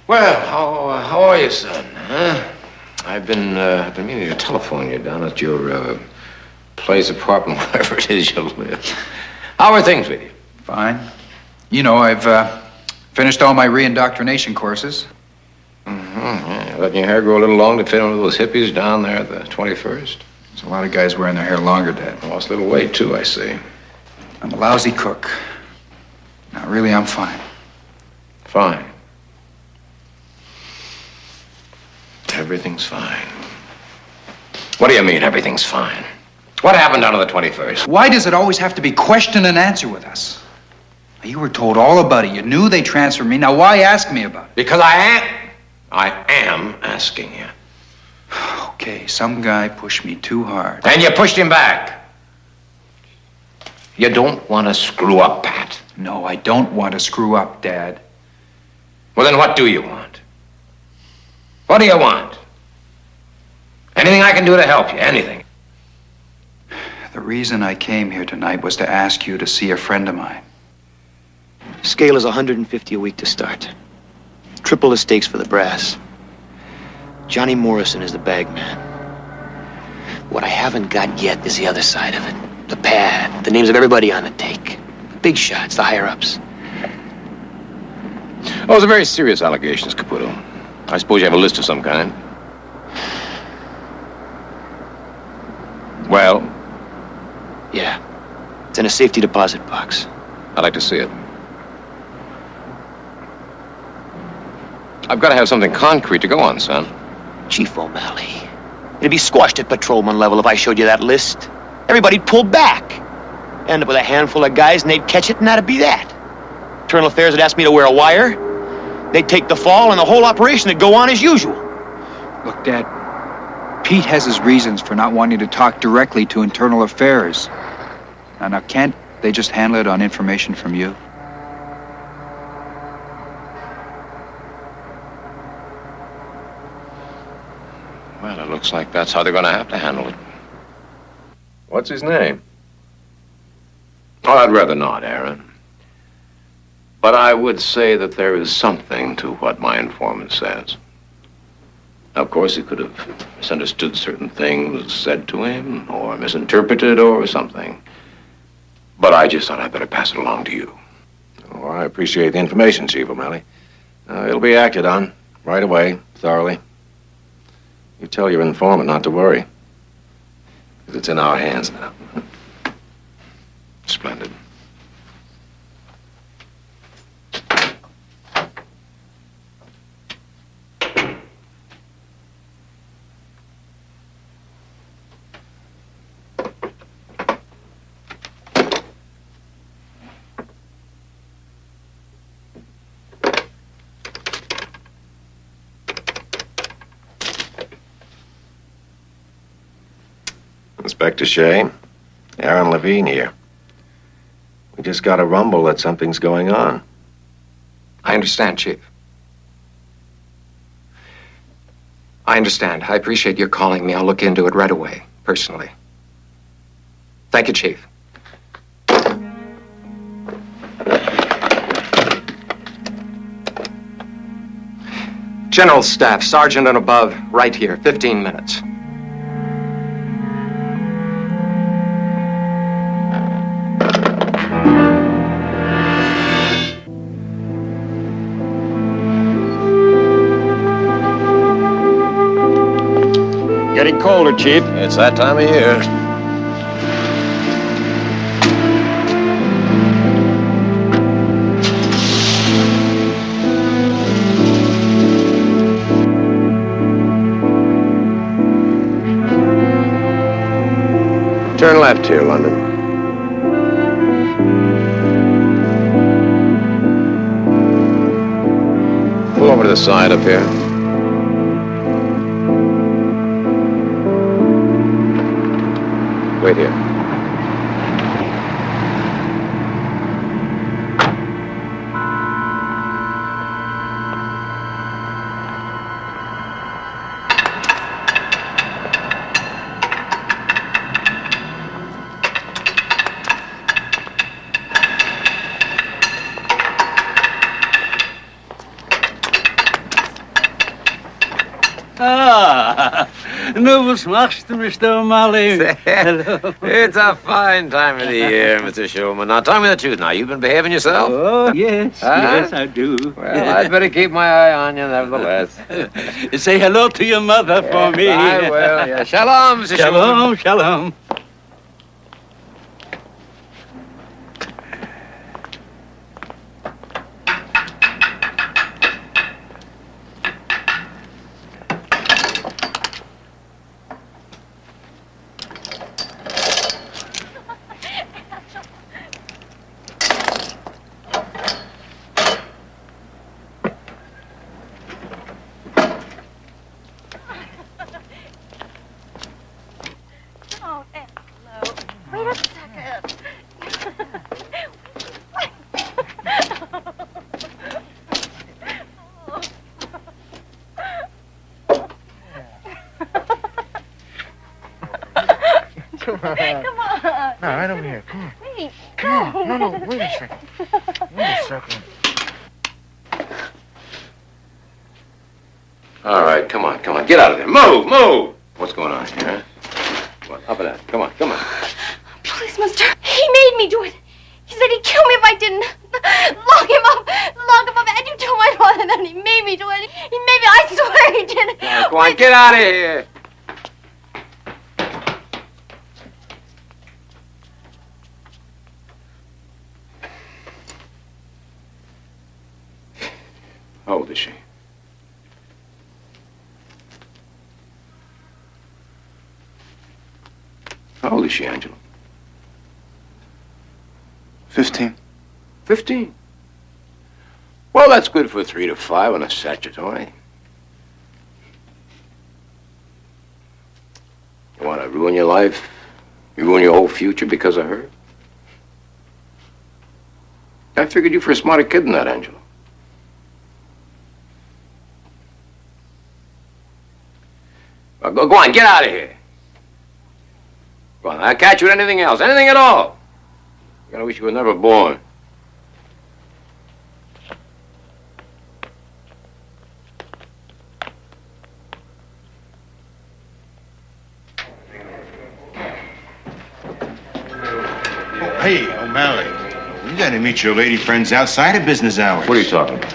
Well, how are you, son? Huh? I've been meaning to telephone you down at your place, apartment, wherever it is you live. How are things with you? Fine. You know, I've finished all my reindoctrination courses. Yeah, letting your hair grow a little long to fit into those hippies down there at the 21st. There's a lot of guys wearing their hair longer, Dad. Lost a little weight, too, I see. I'm a lousy cook. Now, really, I'm fine. Fine. Everything's fine. What do you mean, everything's fine? What happened down on the 21st? Why does it always have to be question and answer with us? You were told all about it. You knew they transferred me. Now, why ask me about it? Because I am asking you. Okay, some guy pushed me too hard. And you pushed him back. You don't want to screw up, Pat. No, I don't want to screw up, Dad. Well, then what do you want? What do you want? Anything I can do to help you, anything. The reason I came here tonight was to ask you to see a friend of mine. Scale is 150 a week to start. Triple the stakes for the brass. Johnny Morrison is the bag man. What I haven't got yet is the other side of it. The pad, the names of everybody on the take. The big shots, the higher-ups. Oh, those are very serious allegations, Caputo. I suppose you have a list of some kind. Well? Yeah. It's in a safety deposit box. I'd like to see it. I've got to have something concrete to go on, son. Chief O'Malley. It'd be squashed at patrolman level if I showed you that list. Everybody'd pull back. End up with a handful of guys and they'd catch it and that'd be that. Internal Affairs would ask me to wear a wire. They'd take the fall and the whole operation would go on as usual. Look, Dad, Pete has his reasons for not wanting to talk directly to Internal Affairs. Now, can't they just handle it on information from you? Well, it looks like that's how they're going to have to handle it. What's his name? Oh, I'd rather not, Aaron. But I would say that there is something to what my informant says. Now, of course, he could have misunderstood certain things said to him, or misinterpreted, or something. But I just thought I'd better pass it along to you. Oh, I appreciate the information, Chief O'Malley. It'll be acted on right away, thoroughly. You tell your informant not to worry. Because it's in our hands now. Splendid. Inspector Shea, Aaron Levine here. We just got a rumble that something's going on. I understand, Chief. I understand. I appreciate your calling me. I'll look into it right away, personally. Thank you, Chief. General Staff, Sergeant and above, right here, 15 minutes. Getting colder, Chief. It's that time of year. Turn left here, London. Pull over to the side up here. Wait here. Nu, was machst du, Mr. O'Malley? Hello. It's a fine time of the year, Mr. Shulman. Now, tell me the truth now. You've been behaving yourself? Oh, yes. Yes, I do. Well, I'd better keep my eye on you, nevertheless. Say hello to your mother for me. I will, yeah. Shalom, Mr. Shalom, shalom. Oh, Ed. right over here. Come on. Hey, Come on. No, wait a second. Wait a second. All right, come on. Get out of there. Move! What's going on here, huh? Come on, up and that. Come on. Please, mister. He made me do it. He said he'd kill me if I didn't. Lock him up. And you told my father that he made me do it. He made me. I swear he did it. Right, go on, get out of here. How old is she? How old is she, Angela? 15. 15. Well, that's good for 3 to 5 on a statutory. You want to ruin your life? You ruin your whole future because of her? I figured you for a smarter kid than that, Angela. Well, go on, get out of here. Go on, I'll catch you with anything else, anything at all. I'm gonna wish you were never born. Hey, O'Malley, you gotta meet your lady friends outside of business hours. What are you talking about?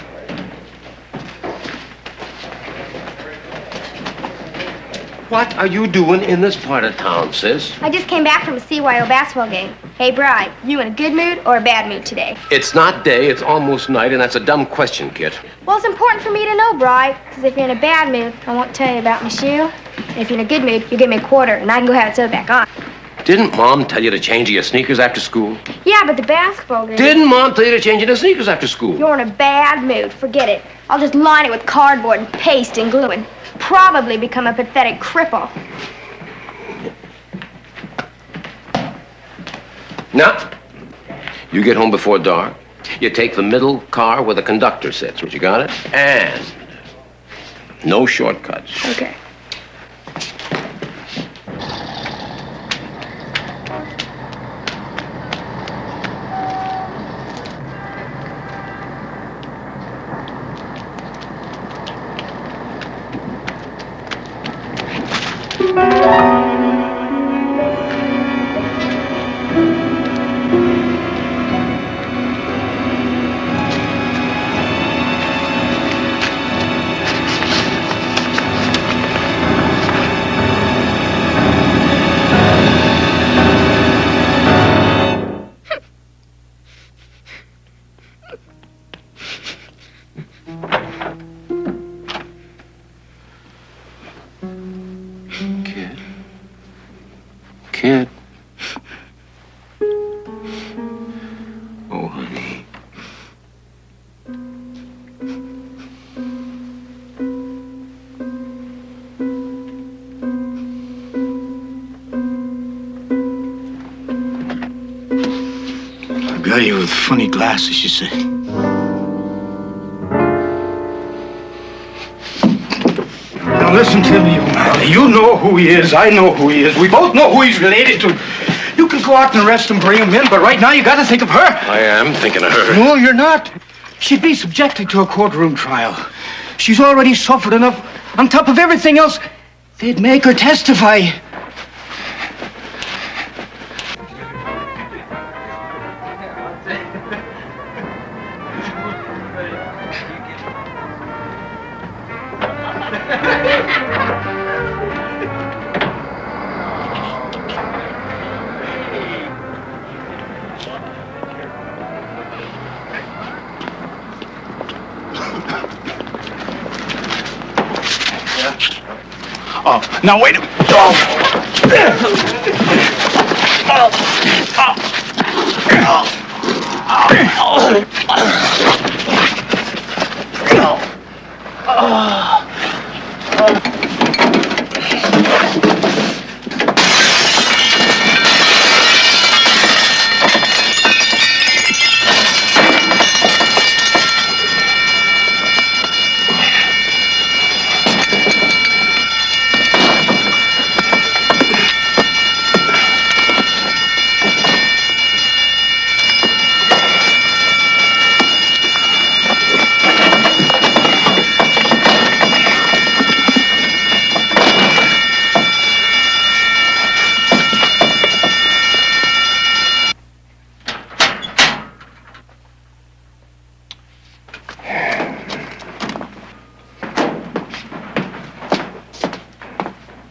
What are you doing in this part of town, sis? I just came back from a CYO basketball game. Hey, Bri, you in a good mood or a bad mood today? It's not day, it's almost night, and that's a dumb question, kid. Well, it's important for me to know, Bri, because if you're in a bad mood, I won't tell you about my shoe. And if you're in a good mood, you give me a quarter, and I can go have it sewed back on. Didn't Mom tell you to change your sneakers after school? Yeah, but the basketball game... Didn't Mom tell you to change your sneakers after school? You're in a bad mood. Forget it. I'll just line it with cardboard and paste and glue and probably become a pathetic cripple. Now, you get home before dark. You take the middle car where the conductor sits. You got it? And no shortcuts. Okay. Kid. Oh, honey. I got you with funny glasses, you say. Now listen to me, O'Malley. You know who he is. I know who he is. We both know who he's related to. You can go out and arrest him, bring him in, but right now you got to think of her. I am thinking of her. No, you're not. She'd be subjected to a courtroom trial. She's already suffered enough. On top of everything else, they'd make her testify. Oh, now wait a minute.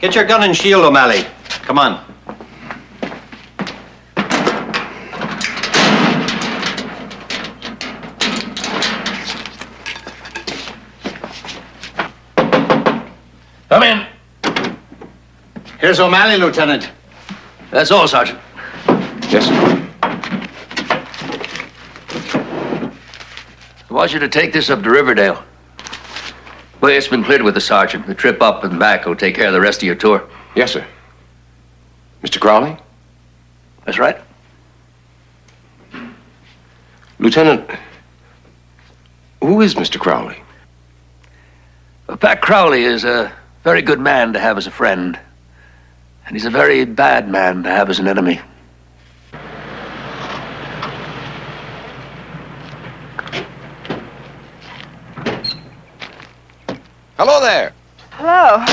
Get your gun and shield, O'Malley. Come on. Come in. Here's O'Malley, Lieutenant. That's all, Sergeant. Yes, sir. I want you to take this up to Riverdale. Well, it's been cleared with the sergeant. The trip up and back will take care of the rest of your tour. Yes, sir. Mr. Crowley? That's right. Lieutenant, who is Mr. Crowley? Well, Pat Crowley is a very good man to have as a friend. And he's a very bad man to have as an enemy. Hello there. Hello.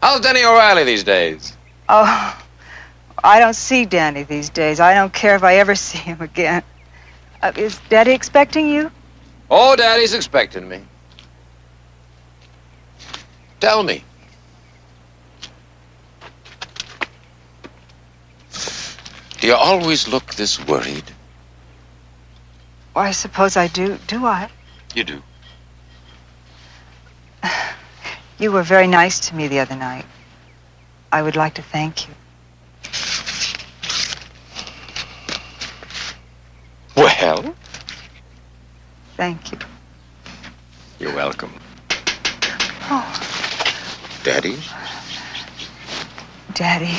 How's Denny O'Reilly these days? Oh, I don't see Danny these days. I don't care if I ever see him again. Is Daddy expecting you? Oh, Daddy's expecting me. Tell me. Do you always look this worried? Well, I suppose I do. Do I? You do. You were very nice to me the other night. I would like to thank you. Well? Thank you. You're welcome. Oh, Daddy? Daddy.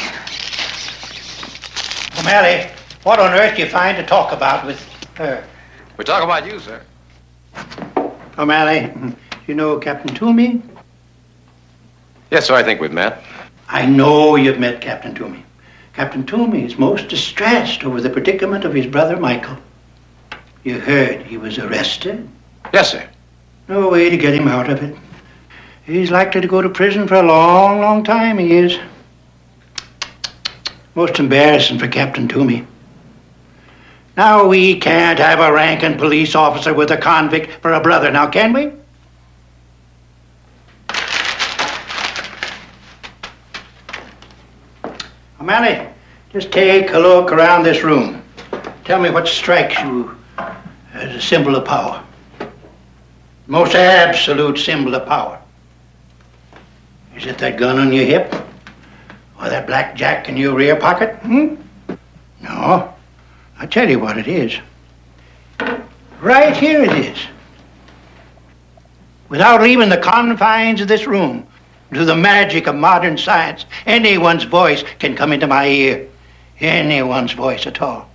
O'Malley, what on earth do you find to talk about with her? We're talking about you, sir. O'Malley, you know Captain Toomey? Yes, sir, I think we've met. I know you've met Captain Toomey. Captain Toomey is most distressed over the predicament of his brother Michael. You heard he was arrested? Yes, sir. No way to get him out of it. He's likely to go to prison for a long, long time, he is. Most embarrassing for Captain Toomey. Now, we can't have a ranking police officer with a convict for a brother, now can we? O'Malley, just take a look around this room. Tell me what strikes you as a symbol of power. Most absolute symbol of power. Is it that gun on your hip? Or that blackjack in your rear pocket? No. I'll tell you what it is. Right here it is. Without leaving the confines of this room, through the magic of modern science, anyone's voice can come into my ear. Anyone's voice at all.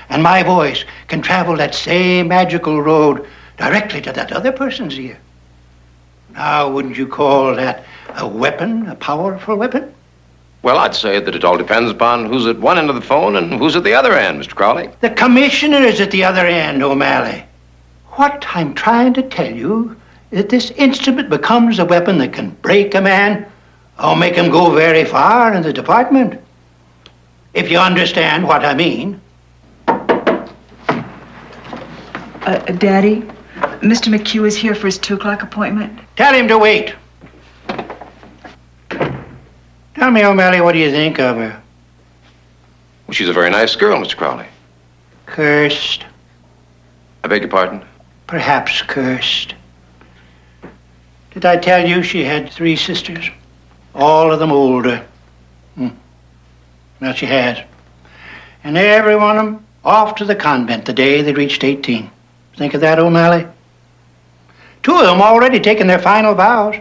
And my voice can travel that same magical road directly to that other person's ear. Now, wouldn't you call that a weapon, a powerful weapon? Well, I'd say that it all depends upon who's at one end of the phone and who's at the other end, Mr. Crowley. The commissioner is at the other end, O'Malley. What I'm trying to tell you is that this instrument becomes a weapon that can break a man or make him go very far in the department. If you understand what I mean. Daddy, Mr. McHugh is here for his 2 o'clock appointment. Tell him to wait. Tell me, O'Malley, what do you think of her? Well, she's a very nice girl, Mr. Crowley. Cursed. I beg your pardon? Perhaps cursed. Did I tell you she had 3 sisters? All of them older. Well, she has. And every one of them off to the convent the day they reached 18. Think of that, O'Malley? 2 of them already taken their final vows.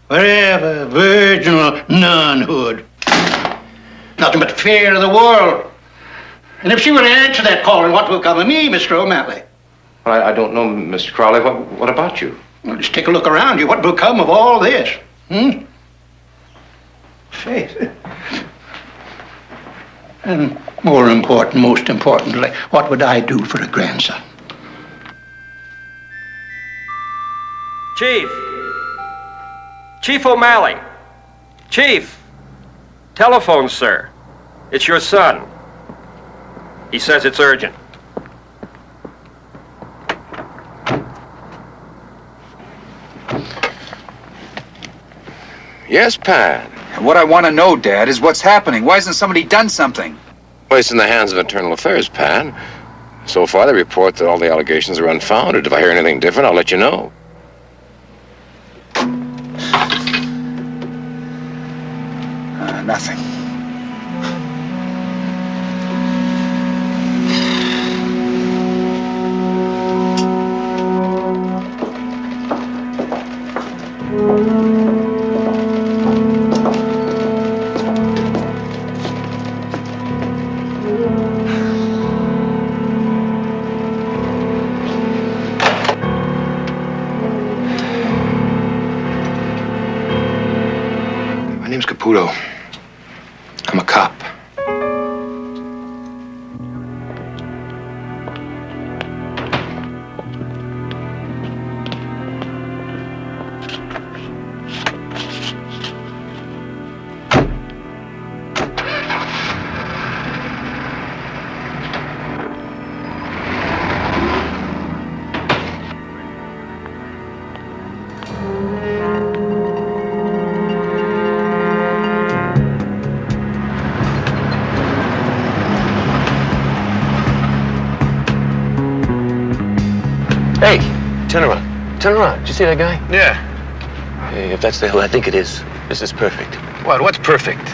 Forever virginal nunhood. Nothing but fear of the world. And if she were to answer that calling, what will come of me, Mr. O'Malley? Well, I don't know, Mr. Crowley. What about you? Well, just take a look around you. What will come of all this? Faith. And most importantly, what would I do for a grandson? Chief! Chief O'Malley! Chief! Telephone, sir. It's your son. He says it's urgent. Yes, Pat. What I want to know, Dad, is what's happening. Why hasn't somebody done something? Well, it's in the hands of Internal Affairs, Pat. So far, they report that all the allegations are unfounded. If I hear anything different, I'll let you know. Nothing. My name's Caputo. I'm a cop. Hey, turn around. Turn around. Did you see that guy? Yeah. Hey, if that's the who I think it is, this is perfect. What? What's perfect?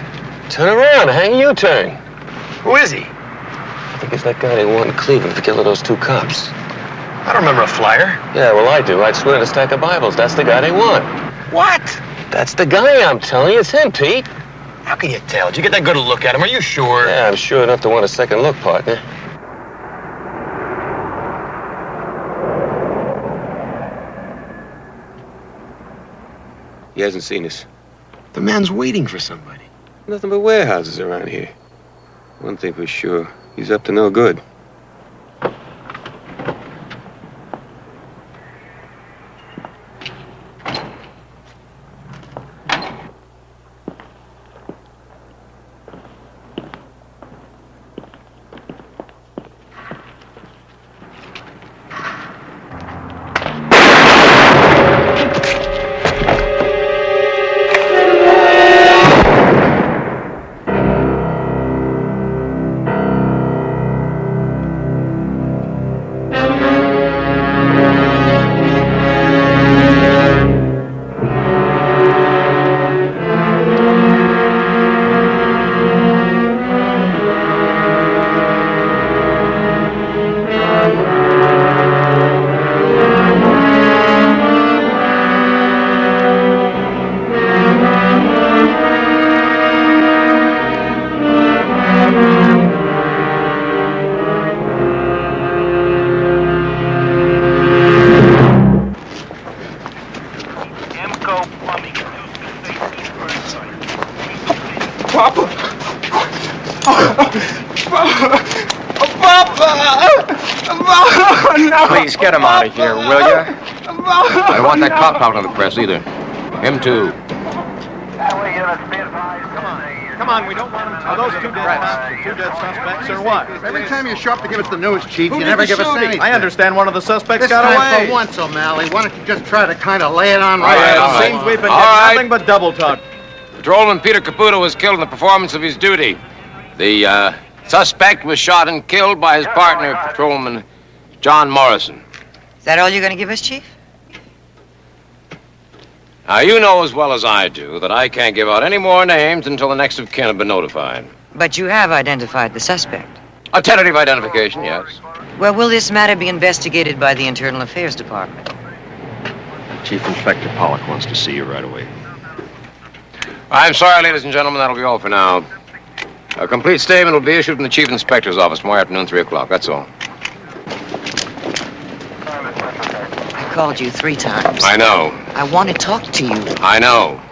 Turn around. Hang a U-turn. Who is he? I think it's that guy they want in Cleveland for killing those 2 cops. I don't remember a flyer. Yeah, well, I do. I'd swear to a stack of Bibles. That's the guy they want. What? That's the guy, I'm telling you. It's him, Pete. How can you tell? Did you get that good a look at him? Are you sure? Yeah, I'm sure enough to want a second look, partner. He hasn't seen us. The man's waiting for somebody. Nothing but warehouses around here. One thing for sure, he's up to no good. Please get him out of here, will you? I don't want that cop out on the press either. Him too. Come on, we don't want them to. Are those 2 dead cops or 2 dead suspects or what? Every time you show up to give us the news, Chief, Who you did never the give us shooting? anything. I understand one of the suspects This got time away. for once, O'Malley, why don't you just try to kind of lay it on All right, all It right. seems we've been All getting right. nothing but double talk. Patrolman Peter Caputo was killed in the performance of his duty. The suspect was shot and killed by his partner, Patrolman John Morrison. Is that all you're going to give us, Chief? Now, you know as well as I do that I can't give out any more names until the next of kin have been notified. But you have identified the suspect. A tentative identification, yes. Well, will this matter be investigated by the Internal Affairs Department? Chief Inspector Pollock wants to see you right away. I'm sorry, ladies and gentlemen, that'll be all for now. A complete statement will be issued from the Chief Inspector's office tomorrow afternoon, 3 o'clock. That's all. I called you 3 times. I know. I want to talk to you. I know.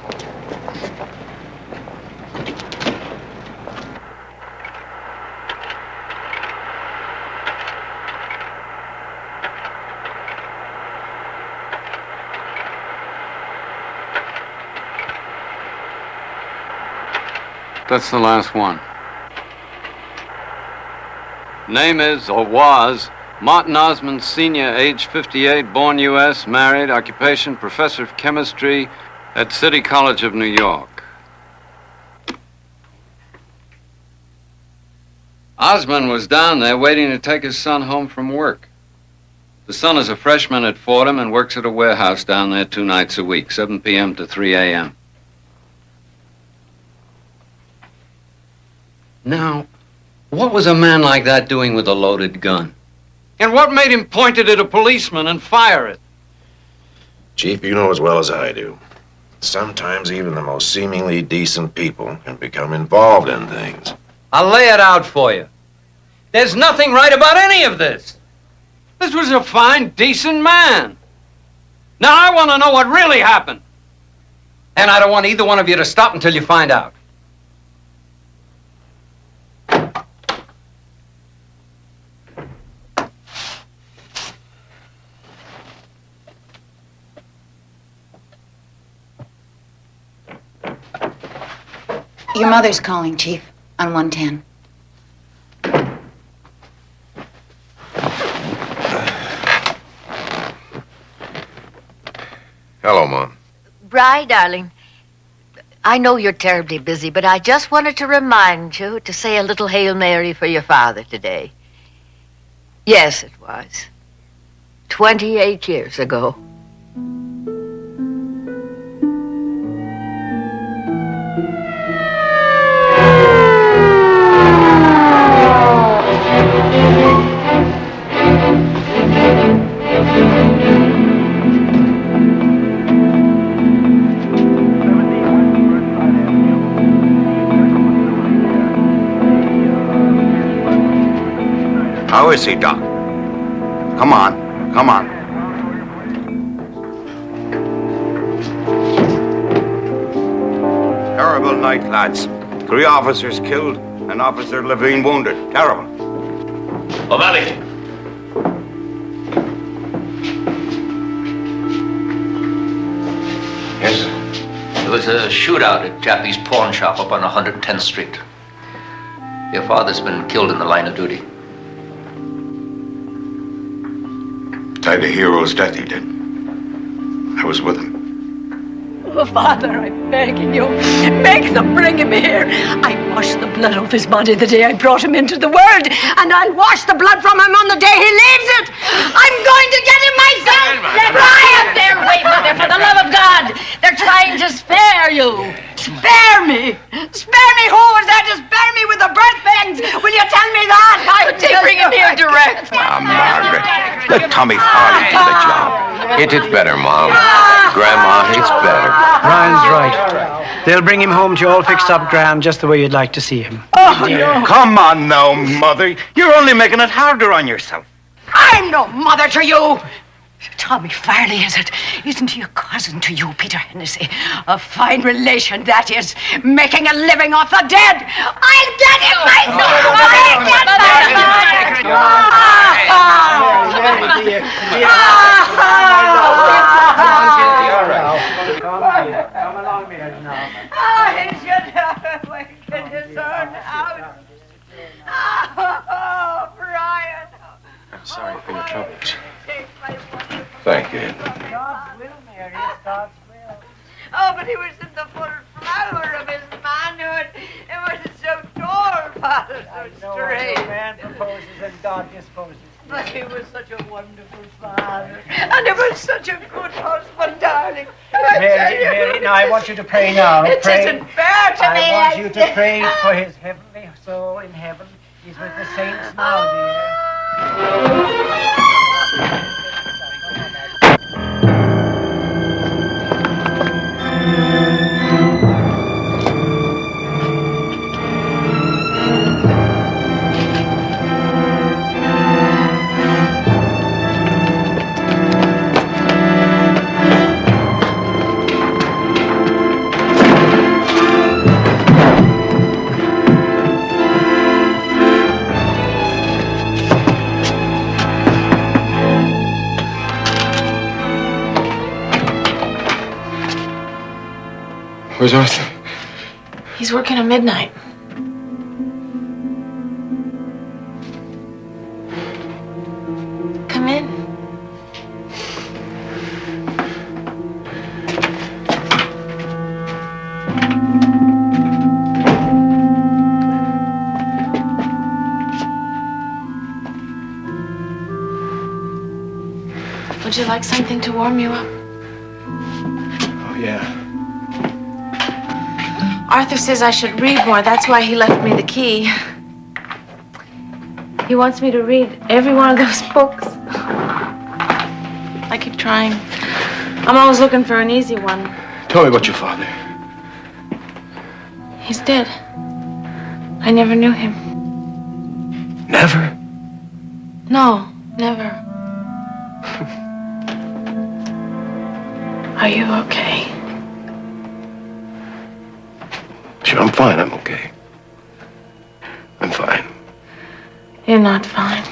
That's the last one. Name is, or was, Martin Osmond, Sr., age 58, born U.S., married, occupation, professor of chemistry, At City College of New York. Osmond was down there waiting to take his son home from work. The son is a freshman at Fordham and works at a warehouse down there 2 nights a week, 7 p.m. to 3 a.m. Now, what was a man like that doing with a loaded gun? And what made him point it at a policeman and fire it? Chief, you know as well as I do. Sometimes even the most seemingly decent people can become involved in things. I'll lay it out for you. There's nothing right about any of this. This was a fine, decent man. Now I want to know what really happened. And I don't want either one of you to stop until you find out. Your mother's calling, Chief, on 110. Hello, Mom. Bri, darling, I know you're terribly busy, but I just wanted to remind you to say a little Hail Mary for your father today. Yes, it was. 28 years ago. How is he, Doc? Come on, come on. Terrible night, lads. 3 officers killed, and Officer Levine wounded. Terrible. O'Malley. Yes, sir. There was a shootout at Jappy's pawn shop up on 110th Street. Your father's been killed in the line of duty. Died a hero's death, he did. I was with him. Oh, Father, I'm begging you. Make them bring him here. I washed the blood off his body the day I brought him into the world, and I'll wash the blood from him on the day he leaves it. I'm going to get him myself. Quiet there, wait, Mother, for the love of God. They're trying to spare you. Spare me. Spare me. Who was there to spare me with the birth pangs? Will you tell me that? But they bring him here direct. Margaret, let Tommy Farley do the job. It's better, Mom. Grandma, it's better. Ryan's right. They'll bring him home to you all fixed up, Graham, just the way you'd like to see him. Oh, no. Come on now, Mother. You're only making it harder on yourself. I'm no mother to you. Tommy Farley, is it? Isn't he a cousin to you, Peter Hennessy? A fine relation, that is. Making a living off the dead. I'll get him myself. Come along, Mary, now. He should have awakened his own house. Oh, Brian. I'm sorry for your troubles. Thank you. God's will, Mary, it's God's will. Oh, but he was in the full flower of his manhood. It was so tall, Father, so straight. A man proposes and God disposes. But he was such a wonderful father. And he was such a good husband, darling. Mary, now I want you to pray now. It Pray. isn't fair to me. I want you to pray for his heavenly soul in heaven. He's with the saints now, dear. Where's Arthur? He's working at midnight. Come in. Would you like something to warm you up? Oh, yeah. Arthur says I should read more. That's why he left me the key. He wants me to read every one of those books. I keep trying. I'm always looking for an easy one. Tell me about your father. He's dead. I never knew him. Never? No, never. Are you okay? Sure, I'm fine. I'm okay. I'm fine. You're not fine.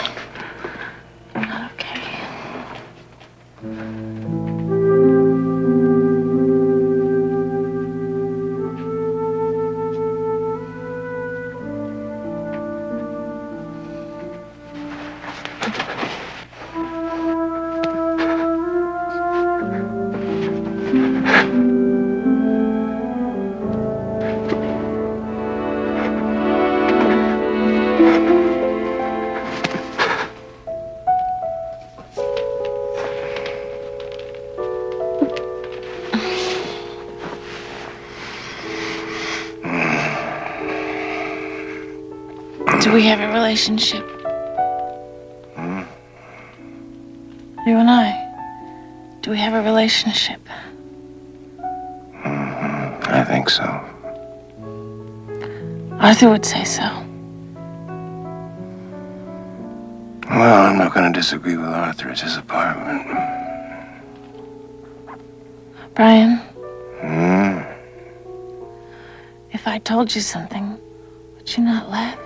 Not okay. Do we have a relationship? You and I. Do we have a relationship? I think so. Arthur would say so. Well, I'm not going to disagree with Arthur. It's his apartment. Brian, if I told you something, would you not laugh?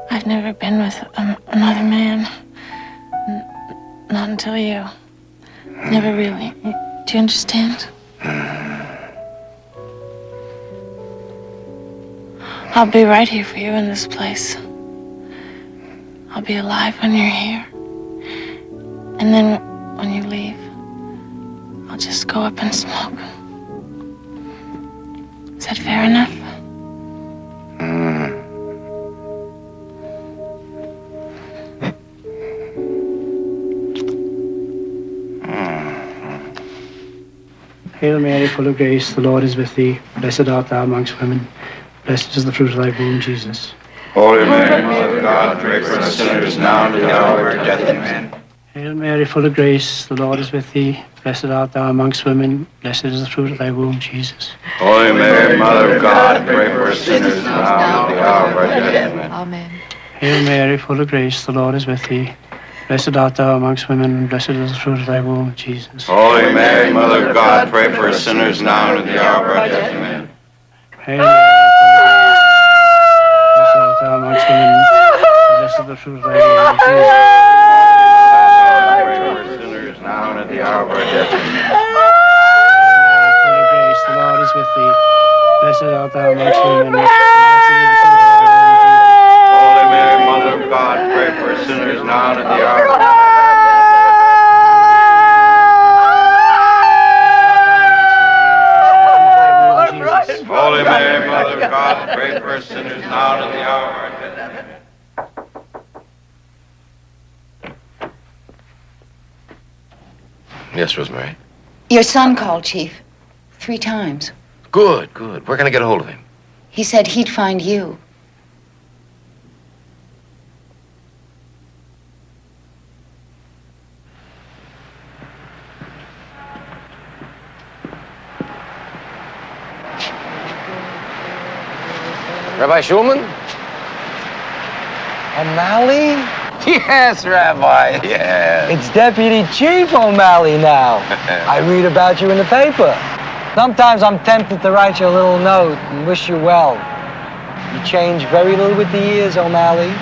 I've never been with another man. Not until you. Never really. Do you understand? I'll be right here for you in this place. I'll be alive when you're here. And then when you leave, I'll just go up and smoke. Is that fair enough? Hail Mary, full of grace, the Lord is with thee. Blessed art thou amongst women. Blessed is the fruit of thy womb, Jesus. Holy Mary, Mother of God, pray for us sinners now and at the hour of our death. Amen. Hail Mary, full of grace, the Lord is with thee. Blessed art thou amongst women. Blessed is the fruit of thy womb, Jesus. Holy Mary, Mother of God, pray for us sinners now and at the hour of our death. Amen. Amen. Hail Mary, full of grace, the Lord is with thee. Blessed art thou amongst women, blessed is the fruit of thy womb, Jesus. Holy Mary, Mother of God, pray for us sinners now and at the hour of our death. Amen. Hail Mary, blessed art thou amongst women, blessed is the fruit of thy womb, Jesus. Pray for us sinners now and at the hour of our death. Amen. Full of grace, the Lord is with thee. Blessed art thou amongst women, blessed is the fruit of thy womb, Jesus. Holy Mary, Mother of God, pray for us sinners now and at the hour of our death. Holy Mary, Mother of God, pray for us sinners now and at the hour of our death. Yes, Rosemary. Your son called, Chief. 3 times. Good, good. Where can I get a hold of him? He said he'd find you. Rabbi Schulman? O'Malley? Yes, Rabbi, yes. It's Deputy Chief O'Malley now. I read about you in the paper. Sometimes I'm tempted to write you a little note and wish you well. You change very little with the years, O'Malley.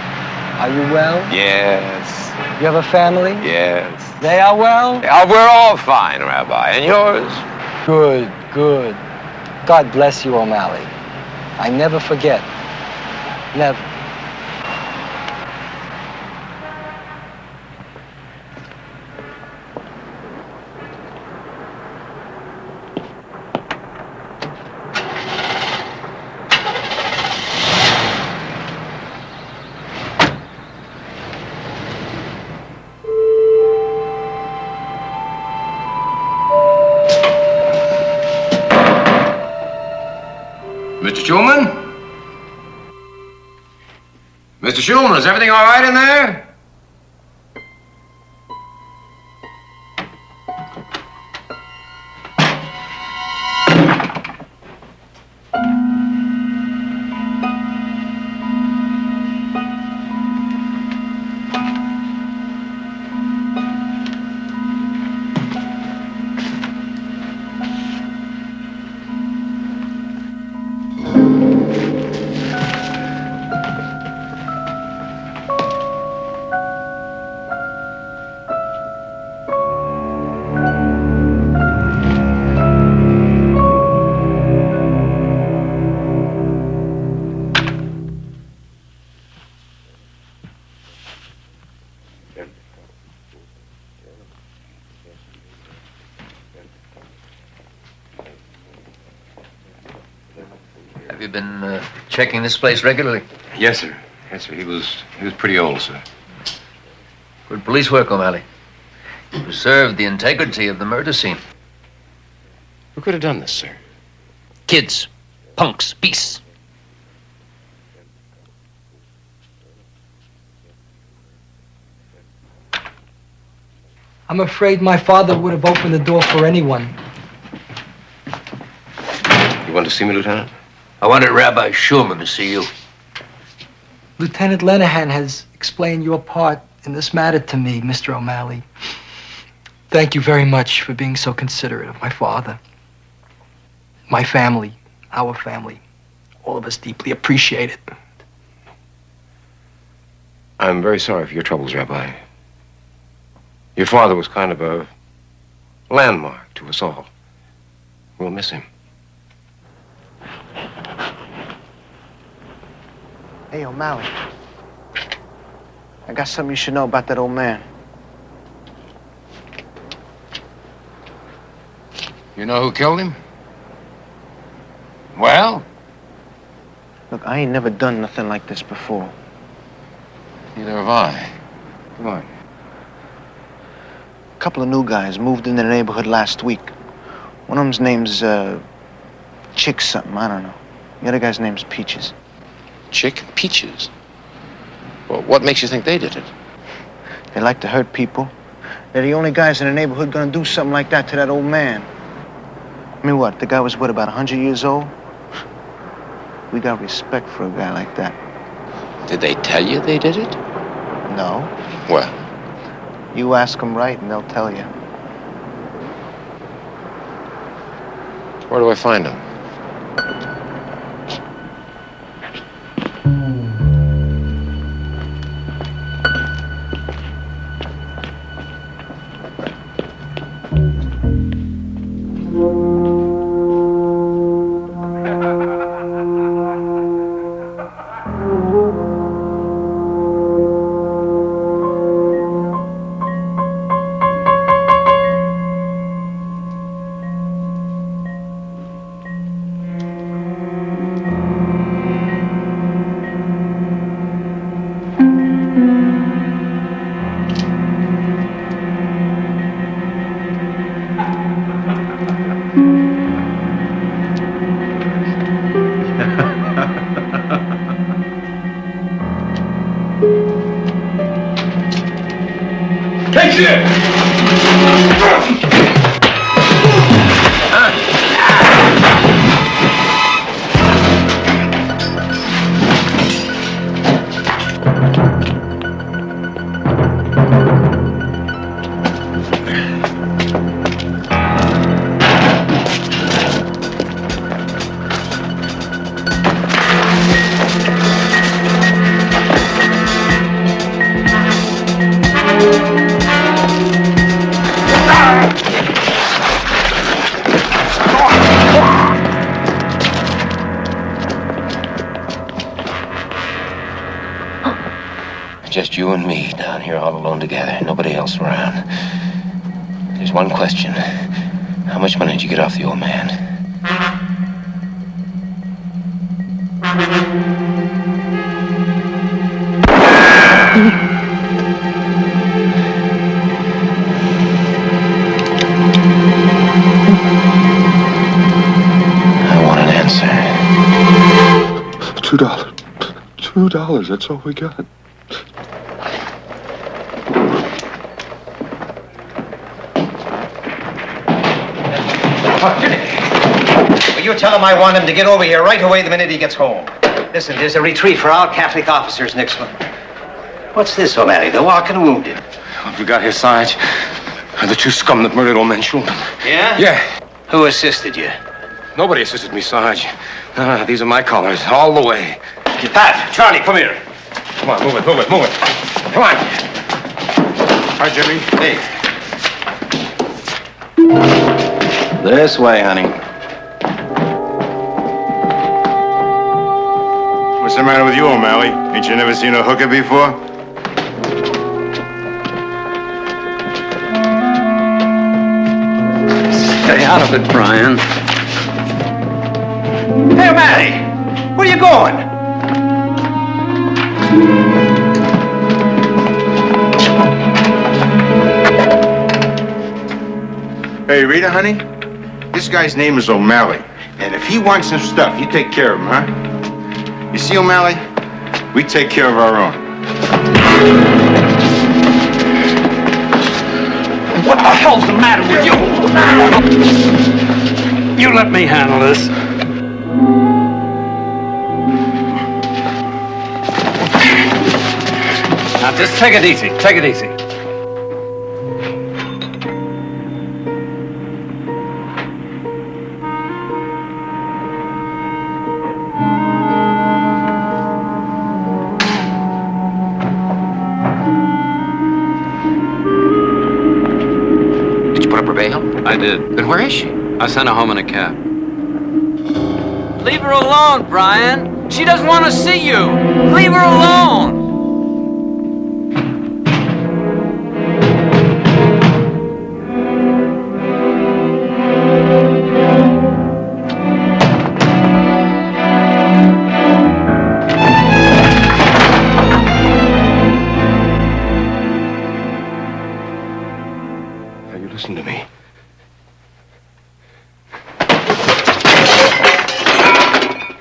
Are you well? Yes. You have a family? Yes. They are well? We're all fine, Rabbi. And yours? Good, good. God bless you, O'Malley. I never forget. Never. Mr. Schulman? Mr. Schulman, is everything all right in there? Have you been checking this place regularly? Yes, sir. Yes, sir. He was pretty old, sir. Good police work, O'Malley. You preserved the integrity of the murder scene. Who could have done this, sir? Kids, punks, beasts. I'm afraid my father would have opened the door for anyone. You want to see me, Lieutenant? I wanted Rabbi Schulman to see you. Lieutenant Lenahan has explained your part in this matter to me, Mr. O'Malley. Thank you very much for being so considerate of my father. My family, our family, all of us deeply appreciate it. I'm very sorry for your troubles, Rabbi. Your father was kind of a landmark to us all. We'll miss him. Hey, O'Malley. I got something you should know about that old man. You know who killed him? Well? Look, I ain't never done nothing like this before. Neither have I. Come on. A couple of new guys moved into the neighborhood last week. One of them's name's, Chick something, I don't know. The other guy's name's Peaches. Chick and Peaches? Well, what makes you think they did it? They like to hurt people. They're the only guys in the neighborhood gonna do something like that to that old man. I mean, what, the guy was, what, about 100 years old? We got respect for a guy like that. Did they tell you they did it? No. Well? You ask them right and they'll tell you. Where do I find them? Catch it! Just you and me down here all alone together. Nobody else around. There's one question. How much money did you get off the old man? I want an answer. $2. $2, that's all we got. Well, you tell him I want him to get over here right away the minute he gets home. Listen, there's a retreat for all Catholic officers next month. What's this, O'Malley? The walking wounded. What we got here, Sarge, are the two scum that murdered old man Schulman. Yeah? Yeah. Who assisted you? Nobody assisted me, Sarge. These are my collars, all the way. Pat, Charlie, come here. Come on, move it, move it, move it. Come on. Hi, Jimmy. Hey. This way, honey. What's the matter with you, O'Malley? Ain't you never seen a hooker before? Stay out of it, Brian. Hey, O'Malley, where are you going? Hey, Rita, honey, this guy's name is O'Malley. And if he wants some stuff, you take care of him, huh? You see, O'Malley, we take care of our own. What the hell's the matter with you? You let me handle this. Now, just take it easy. Take it easy. I did. Then where is she? I sent her home in a cab. Leave her alone, Brian. She doesn't want to see you. Leave her alone. Now, you listen to me.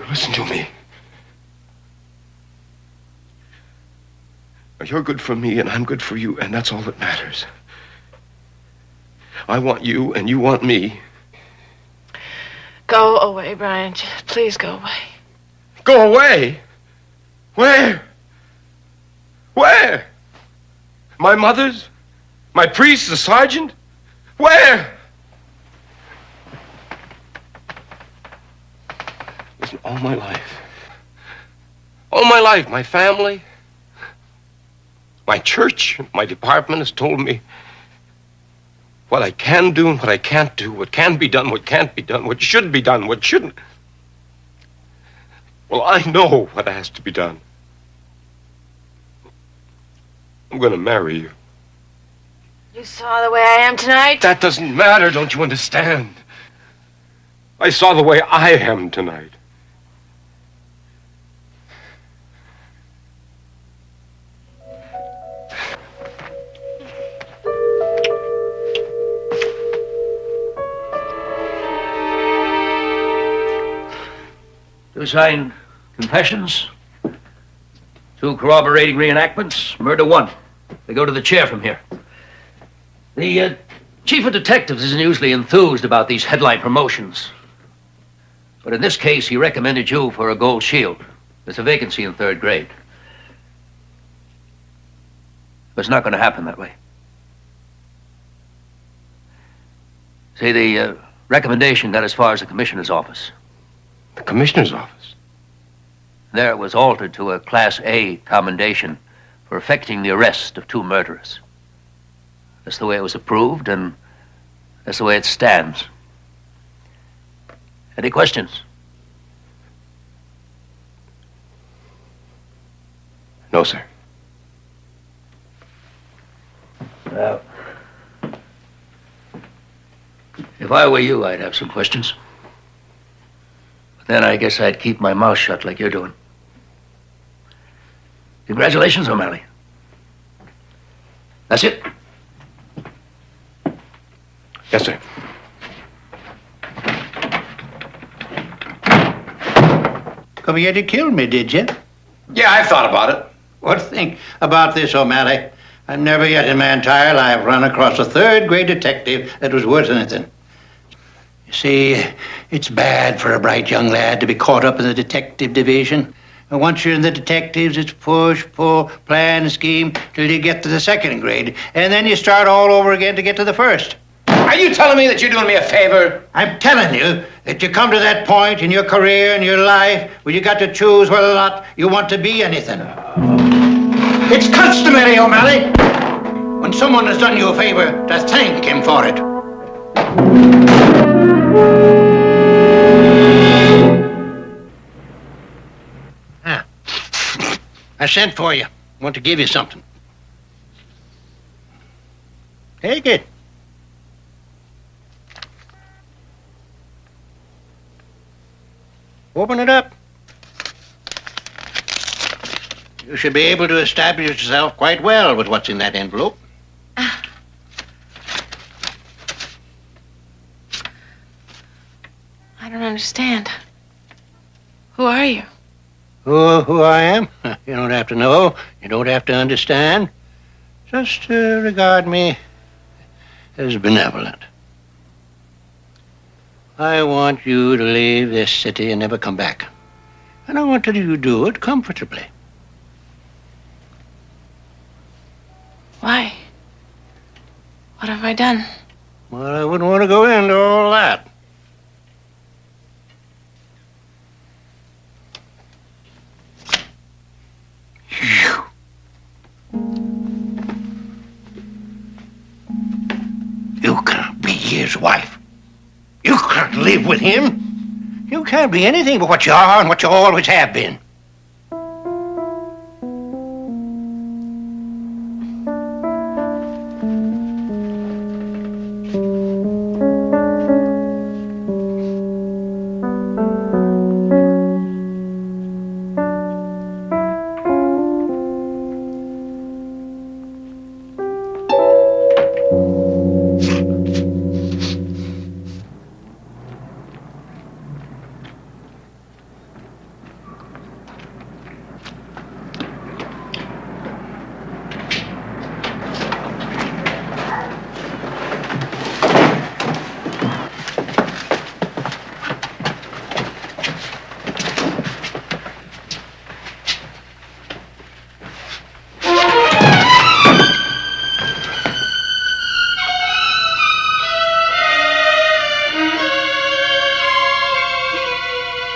Listen to me. You're good for me, and I'm good for you, and that's all that matters. I want you, and you want me. Go away, Brian. Please go away. Go away? Where? Where? My mother's? My priest, the sergeant? Where? Listen, all my life, my family, my church, my department has told me what I can do and what I can't do, what can be done, what can't be done, what should be done, what shouldn't. Well, I know what has to be done. I'm going to marry you. You saw the way I am tonight? That doesn't matter, don't you understand? I saw the way I am tonight. Two signed confessions, two corroborating reenactments, murder one. They go to the chair from here. The chief of detectives isn't usually enthused about these headline promotions. But in this case, he recommended you for a gold shield. There's a vacancy in 3rd grade. But it's not going to happen that way. See, the recommendation got as far as the commissioner's office. The commissioner's office? There it was altered to a Class A commendation for effecting the arrest of 2 murderers. That's the way it was approved, and that's the way it stands. Any questions? No, sir. Well, if I were you, I'd have some questions. But then I guess I'd keep my mouth shut like you're doing. Congratulations, O'Malley. That's it? Yes, sir. Come here to kill me, did you? Yeah, I've thought about it. Well, think about this, O'Malley. I've never yet in my entire life run across a third-grade detective that was worth anything. You see, it's bad for a bright young lad to be caught up in the detective division. And once you're in the detectives, it's push, pull, plan, scheme, till you get to the second grade. And then you start all over again to get to the first. Are you telling me that you're doing me a favor? I'm telling you that you come to that point in your career and your life where you got to choose whether or not you want to be anything. It's customary, O'Malley, when someone has done you a favor, to thank him for it. I sent for you. I want to give you something. Take it. Open it up. You should be able to establish yourself quite well with what's in that envelope. I don't understand. Who are you? Who I am? You don't have to know. You don't have to understand. Just regard me as benevolent. I want you to leave this city and never come back. And I want you to do it comfortably. Why? What have I done? Well, I wouldn't want to go into all that. You can't be his wife. You can't live with him. You can't be anything but what you are and what you always have been.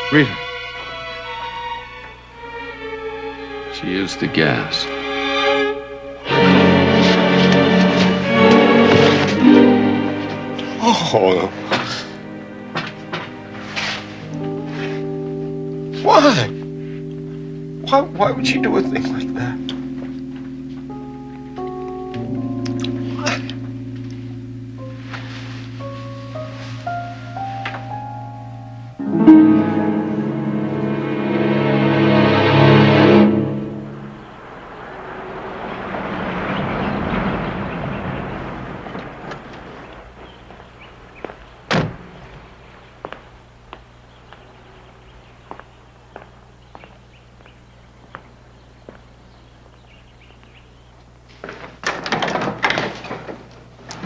Rita. She used the gas. Oh. Why? Why would she do a thing like that?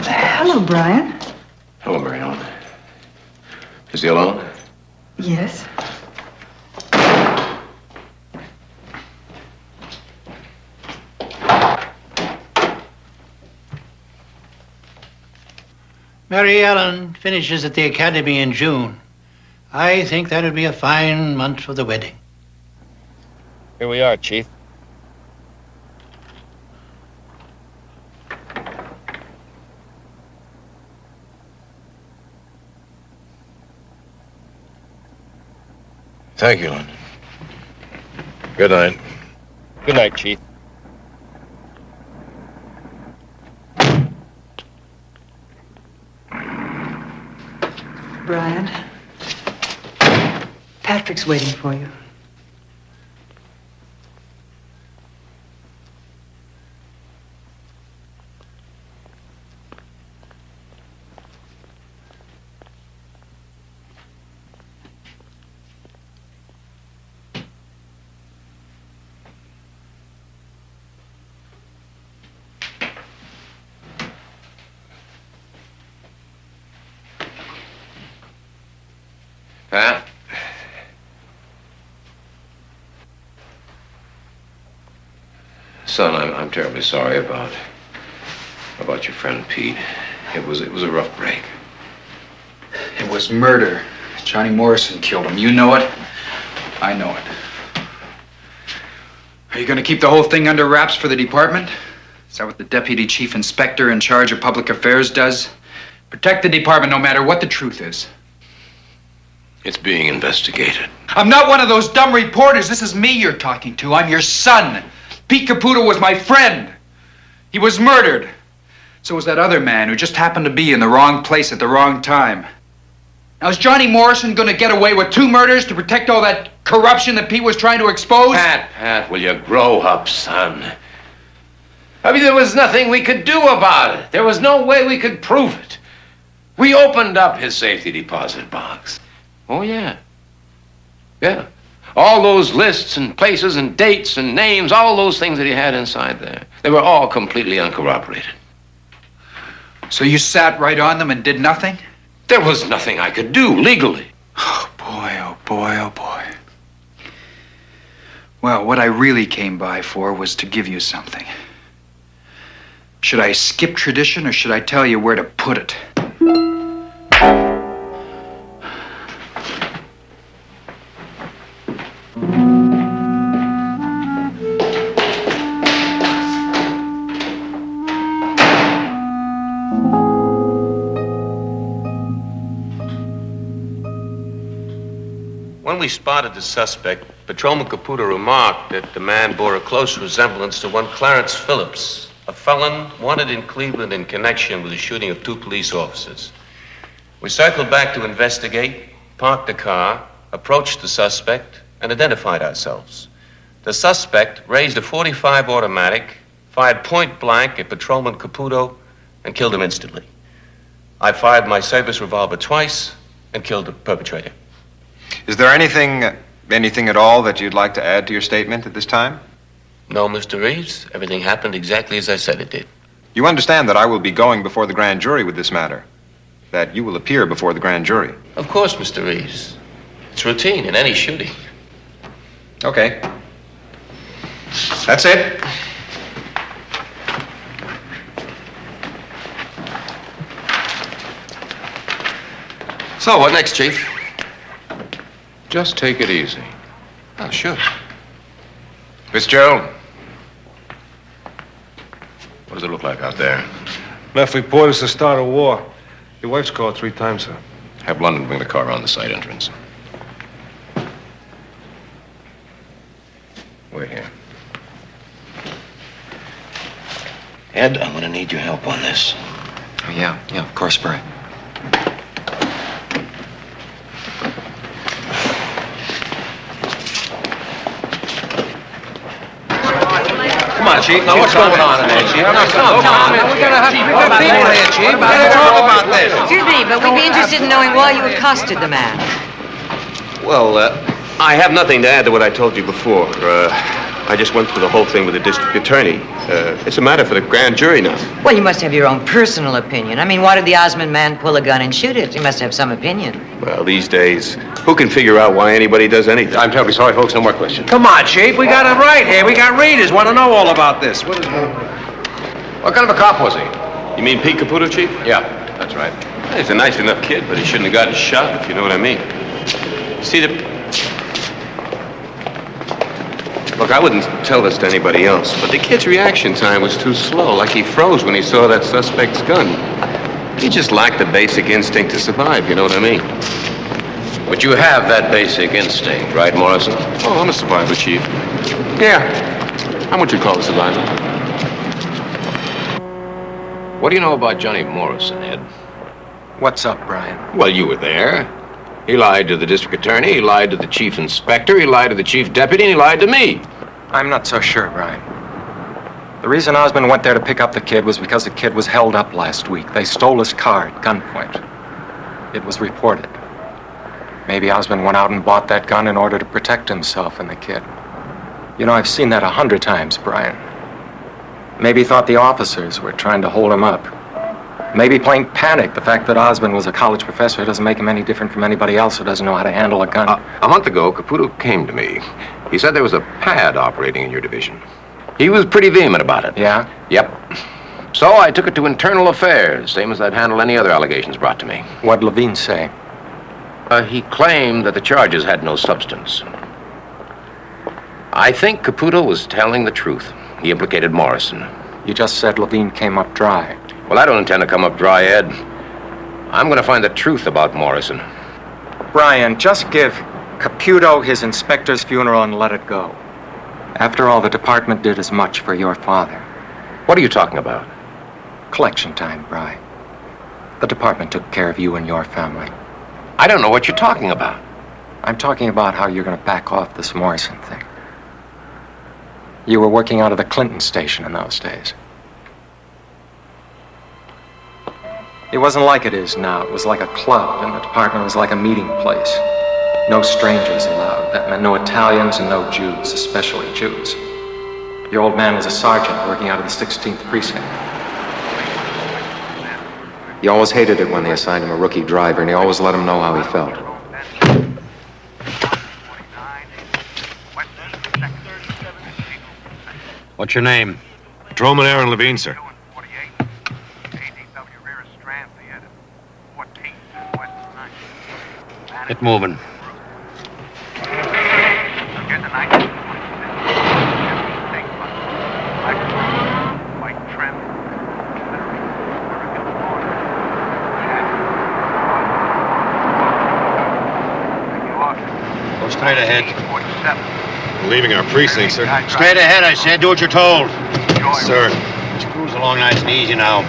Hello, Brian. Hello, Mary Ellen. Is he alone? Yes. Mary Ellen finishes at the academy in June. I think that would be a fine month for the wedding. Here we are, Chief. Thank you, London. Good night. Good night, Chief. Brian. Patrick's waiting for you. Pat? Son, I'm terribly sorry about your friend Pete. It was a rough break. It was murder. Johnny Morrison killed him. You know it. I know it. Are you going to keep the whole thing under wraps for the department? Is that what the deputy chief inspector in charge of public affairs does? Protect the department no matter what the truth is. It's being investigated. I'm not one of those dumb reporters. This is me you're talking to. I'm your son. Pete Caputo was my friend. He was murdered. So was that other man who just happened to be in the wrong place at the wrong time. Now, is Johnny Morrison going to get away with 2 murders to protect all that corruption that Pete was trying to expose? Pat, will you grow up, son? I mean, there was nothing we could do about it. There was no way we could prove it. We opened up his safety deposit box. Oh, yeah. Yeah. All those lists and places and dates and names, all those things that he had inside there, they were all completely uncorroborated. So you sat right on them and did nothing? There was nothing I could do legally. Oh, boy, oh, boy, oh, boy. Well, what I really came by for was to give you something. Should I skip tradition or should I tell you where to put it? When we spotted the suspect, Patrolman Caputo remarked that the man bore a close resemblance to one Clarence Phillips, a felon wanted in Cleveland in connection with the shooting of 2 police officers. We circled back to investigate, parked the car, approached the suspect, and identified ourselves. The suspect raised a .45 automatic, fired point blank at Patrolman Caputo, and killed him instantly. I fired my service revolver twice and killed the perpetrator. Is there anything at all that you'd like to add to your statement at this time? No, Mr. Reeves. Everything happened exactly as I said it did. You understand that I will be going before the grand jury with this matter? That you will appear before the grand jury? Of course, Mr. Reeves. It's routine in any shooting. Okay. That's it. So, what next, Chief? Just take it easy. Oh, sure. Fitzgerald, what does it look like out there? Enough reporters to start a war. Your wife's called 3 times, sir. Have London bring the car around the side entrance. Wait here. Ed, I'm gonna need your help on this. Oh, yeah, of course, Brian. Come on, Chief. Now, what's going on in there, Chief? Come on. We're gonna have people here, Chief. We're gonna talk about this. Excuse me, but we'd be interested in knowing why you accosted the man. Well, I have nothing to add to what I told you before. I just went through the whole thing with the district attorney. It's a matter for the grand jury now. Well, you must have your own personal opinion. I mean, why did the Osmond man pull a gun and shoot it? You must have some opinion. Well, these days, who can figure out why anybody does anything? I'm terribly sorry, folks. No more questions. Come on, Chief. We got it right here. We got readers want to know all about this. What kind of a cop was he? You mean Pete Caputo, Chief? Yeah, that's right. He's a nice enough kid, but he shouldn't have gotten shot, if you know what I mean. See, Look, I wouldn't tell this to anybody else, but the kid's reaction time was too slow, like he froze when he saw that suspect's gun. He just lacked the basic instinct to survive, you know what I mean? But you have that basic instinct, right, Morrison? Oh, I'm a survivor, Chief. Yeah, I'm what you call a survivor. What do you know about Johnny Morrison, Ed? What's up, Brian? Well, you were there. He lied to the district attorney, he lied to the chief inspector, he lied to the chief deputy, and he lied to me. I'm not so sure, Brian. The reason Osmond went there to pick up the kid was because the kid was held up last week. They stole his car at gunpoint. It was reported. Maybe Osmond went out and bought that gun in order to protect himself and the kid. You know, I've seen that 100 times, Brian. Maybe he thought the officers were trying to hold him up. Maybe plain panic. The fact that Osmond was a college professor doesn't make him any different from anybody else who doesn't know how to handle a gun. A month ago, Caputo came to me. He said there was a pad operating in your division. He was pretty vehement about it. Yeah? Yep. So I took it to internal affairs, same as I'd handle any other allegations brought to me. What'd Levine say? He claimed that the charges had no substance. I think Caputo was telling the truth. He implicated Morrison. You just said Levine came up dry. Well, I don't intend to come up dry, Ed. I'm going to find the truth about Morrison. Brian, just give Caputo his inspector's funeral and let it go. After all, the department did as much for your father. What are you talking about? Collection time, Brian. The department took care of you and your family. I don't know what you're talking about. I'm talking about how you're going to back off this Morrison thing. You were working out of the Clinton station in those days. It wasn't like it is now. It was like a club, and the department was like a meeting place. No strangers allowed. That meant no Italians and no Jews, especially Jews. Your old man was a sergeant working out of the 16th precinct. He always hated it when they assigned him a rookie driver, and he always let him know how he felt. What's your name? Patrolman Aaron Levine, sir. Get moving. Go straight ahead. We're leaving our precinct, sir. Straight ahead, I said. Do what you're told. Yes, sir. Just cruise along nice and easy now.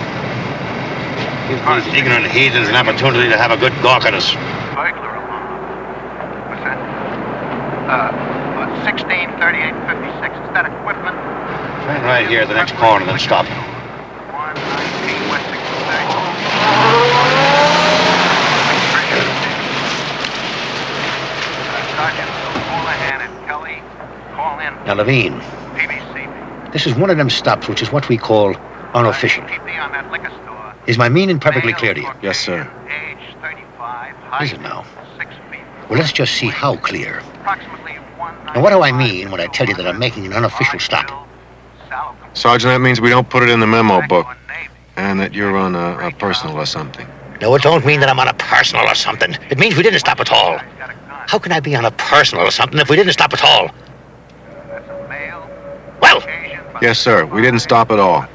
Give these ignorant heathens an opportunity to have a good gawk at us. 163856. Is that equipment? Turn right here at the next corner, then stop. 119 West 63rd. Sergeant Houlihan and Kelly, call in. Now, Levine, PBC. this is one of them stops which is what we call unofficial. Keep me on that liquor store. Is my meaning perfectly clear to you? Yes, sir. Age 35. Is it now? 6 feet. Well, let's just see how clear. Approximately Now, what do I mean when I tell you that I'm making an unofficial stop? Sergeant, that means we don't put it in the memo book. And that you're on a personal or something. No, it don't mean that I'm on a personal or something. It means we didn't stop at all. How can I be on a personal or something if we didn't stop at all? Well! Yes, sir. We didn't stop at all. 6'1",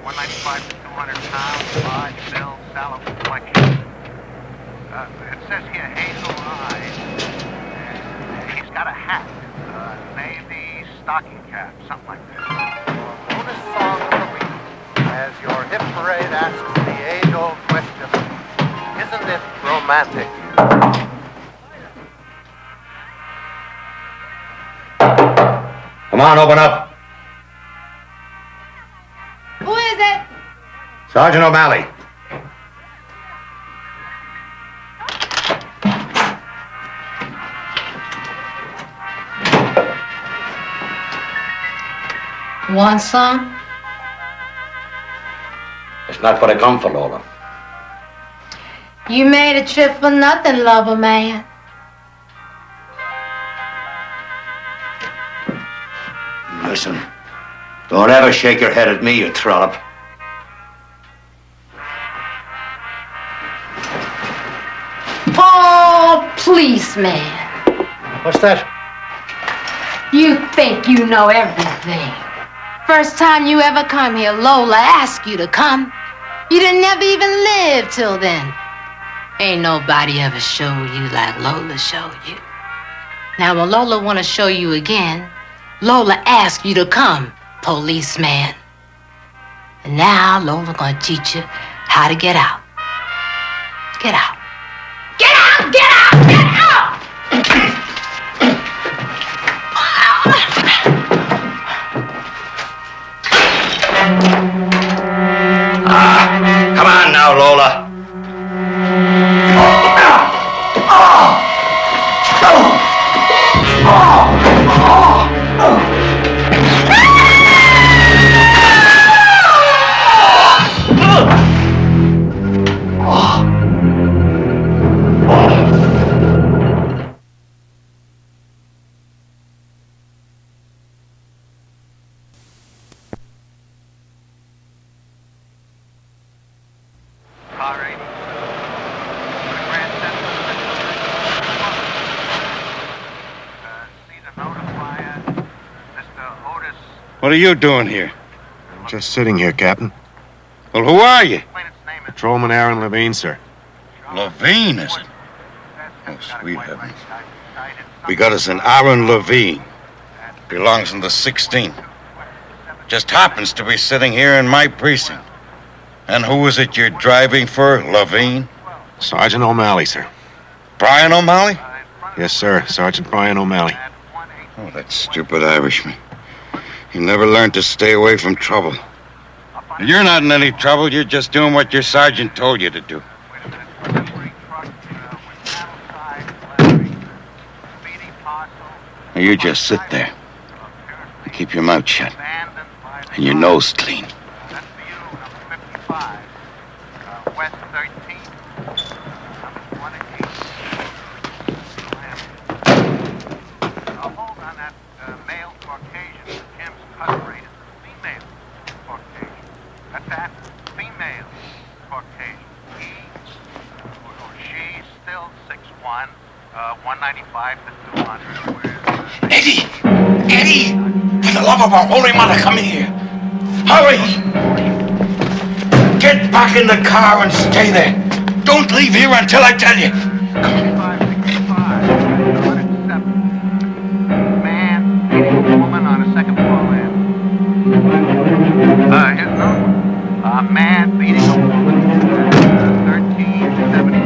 195 to 200 pounds, large bill, sallow complexion. It says here hazel eyes. He's got a hat, navy stocking cap, something like that. Bonus song of the week, as your hip parade asks the age-old question, isn't it romantic? Come on, open up. Who is it? Sergeant O'Malley. Want some? It's not what I come for, Lola. You made a trip for nothing, lover man. Listen, don't ever shake your head at me, you trollop. Oh, policeman. What's that? You think you know everything. First time you ever come here, Lola asked you to come. You didn't never even live till then. Ain't nobody ever showed you like Lola showed you. Now, when Lola want to show you again, Lola asked you to come, policeman. And now Lola gonna teach you how to get out. Get out. Get out! Get out! Get out! Come on now, Lola. What are you doing here? I'm just sitting here, Captain. Well, who are you? Patrolman Aaron Levine, sir. Levine, is it? Oh, sweet heavens. We got us an Aaron Levine. Belongs in the 16th. Just happens to be sitting here in my precinct. And who is it you're driving for, Levine? Sergeant O'Malley, sir. Brian O'Malley? Yes, sir. Sergeant Brian O'Malley. Oh, that stupid Irishman. He never learned to stay away from trouble. You're not in any trouble. You're just doing what your sergeant told you to do. Now you just sit there. Keep your mouth shut. And your nose clean. West 13th, number 28. Hold on that male Caucasian. Jim's cut rate is female Caucasian. That's that female Caucasian. He or she still 6'1", 195 to 200. Eddie! Eddie! For the love of our holy mother, come here! Hurry! Get back in the car and stay there. Don't leave here until I tell you. Man beating a woman on a second floor land. His number. A man beating a woman. 1370.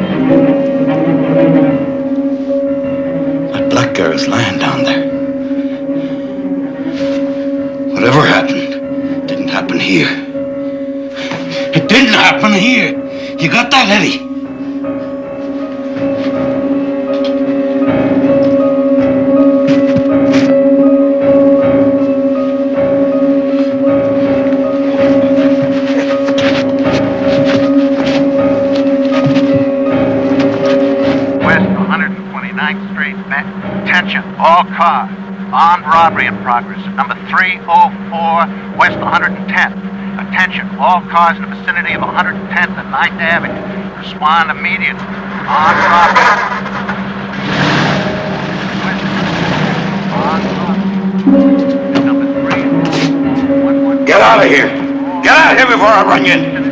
That black girl's lying down there. Whatever happened, didn't happen here. It didn't happen here. You got that, Eddie? West 129th Street. Attention, all cars. Armed robbery in progress. Number 304 West 110th. Attention, all cars in the vicinity of 110th and 9th Avenue. Respond immediately. Armed robbery. Get out of here. Get out of here before I run you in.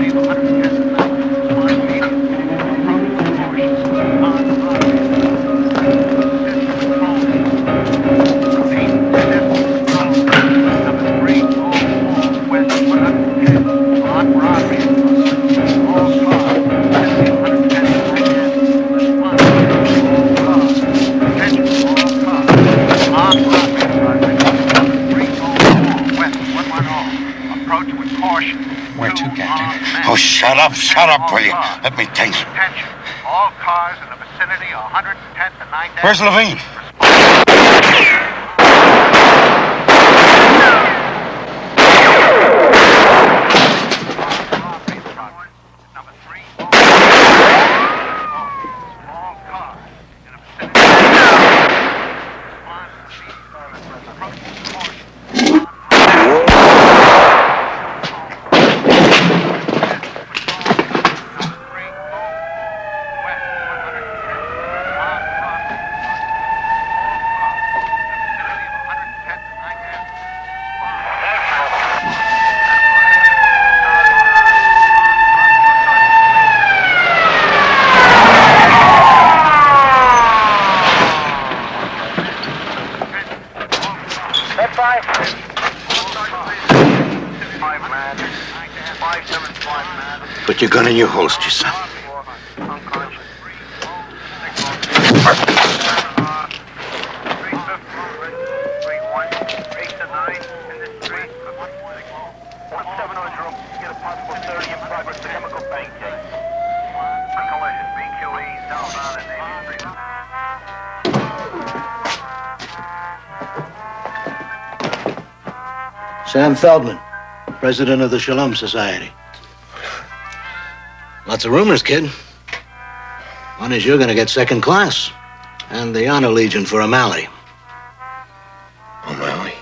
Oh, shut up, will you? Let me think. Attention, all cars in the vicinity of 110th and 9th Avenue. Where's Levine? Put your gun in your holster, son. Sam Feldman, president of the Shalom Society. Lots of rumors, kid. One is you're gonna get second class and the Honor Legion for O'Malley. O'Malley?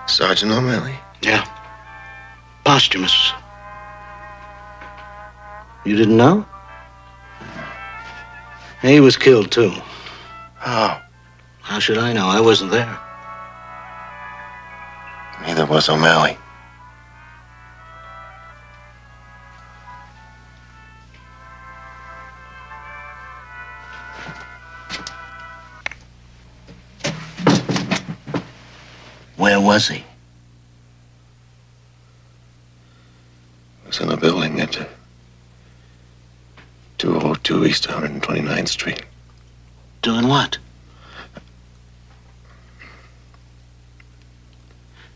Sergeant O'Malley? Yeah. Posthumous. You didn't know? He was killed, too. How? How should I know? I wasn't there. Neither was O'Malley. Where was he? Was in a building at 202 East 129th Street. Doing what?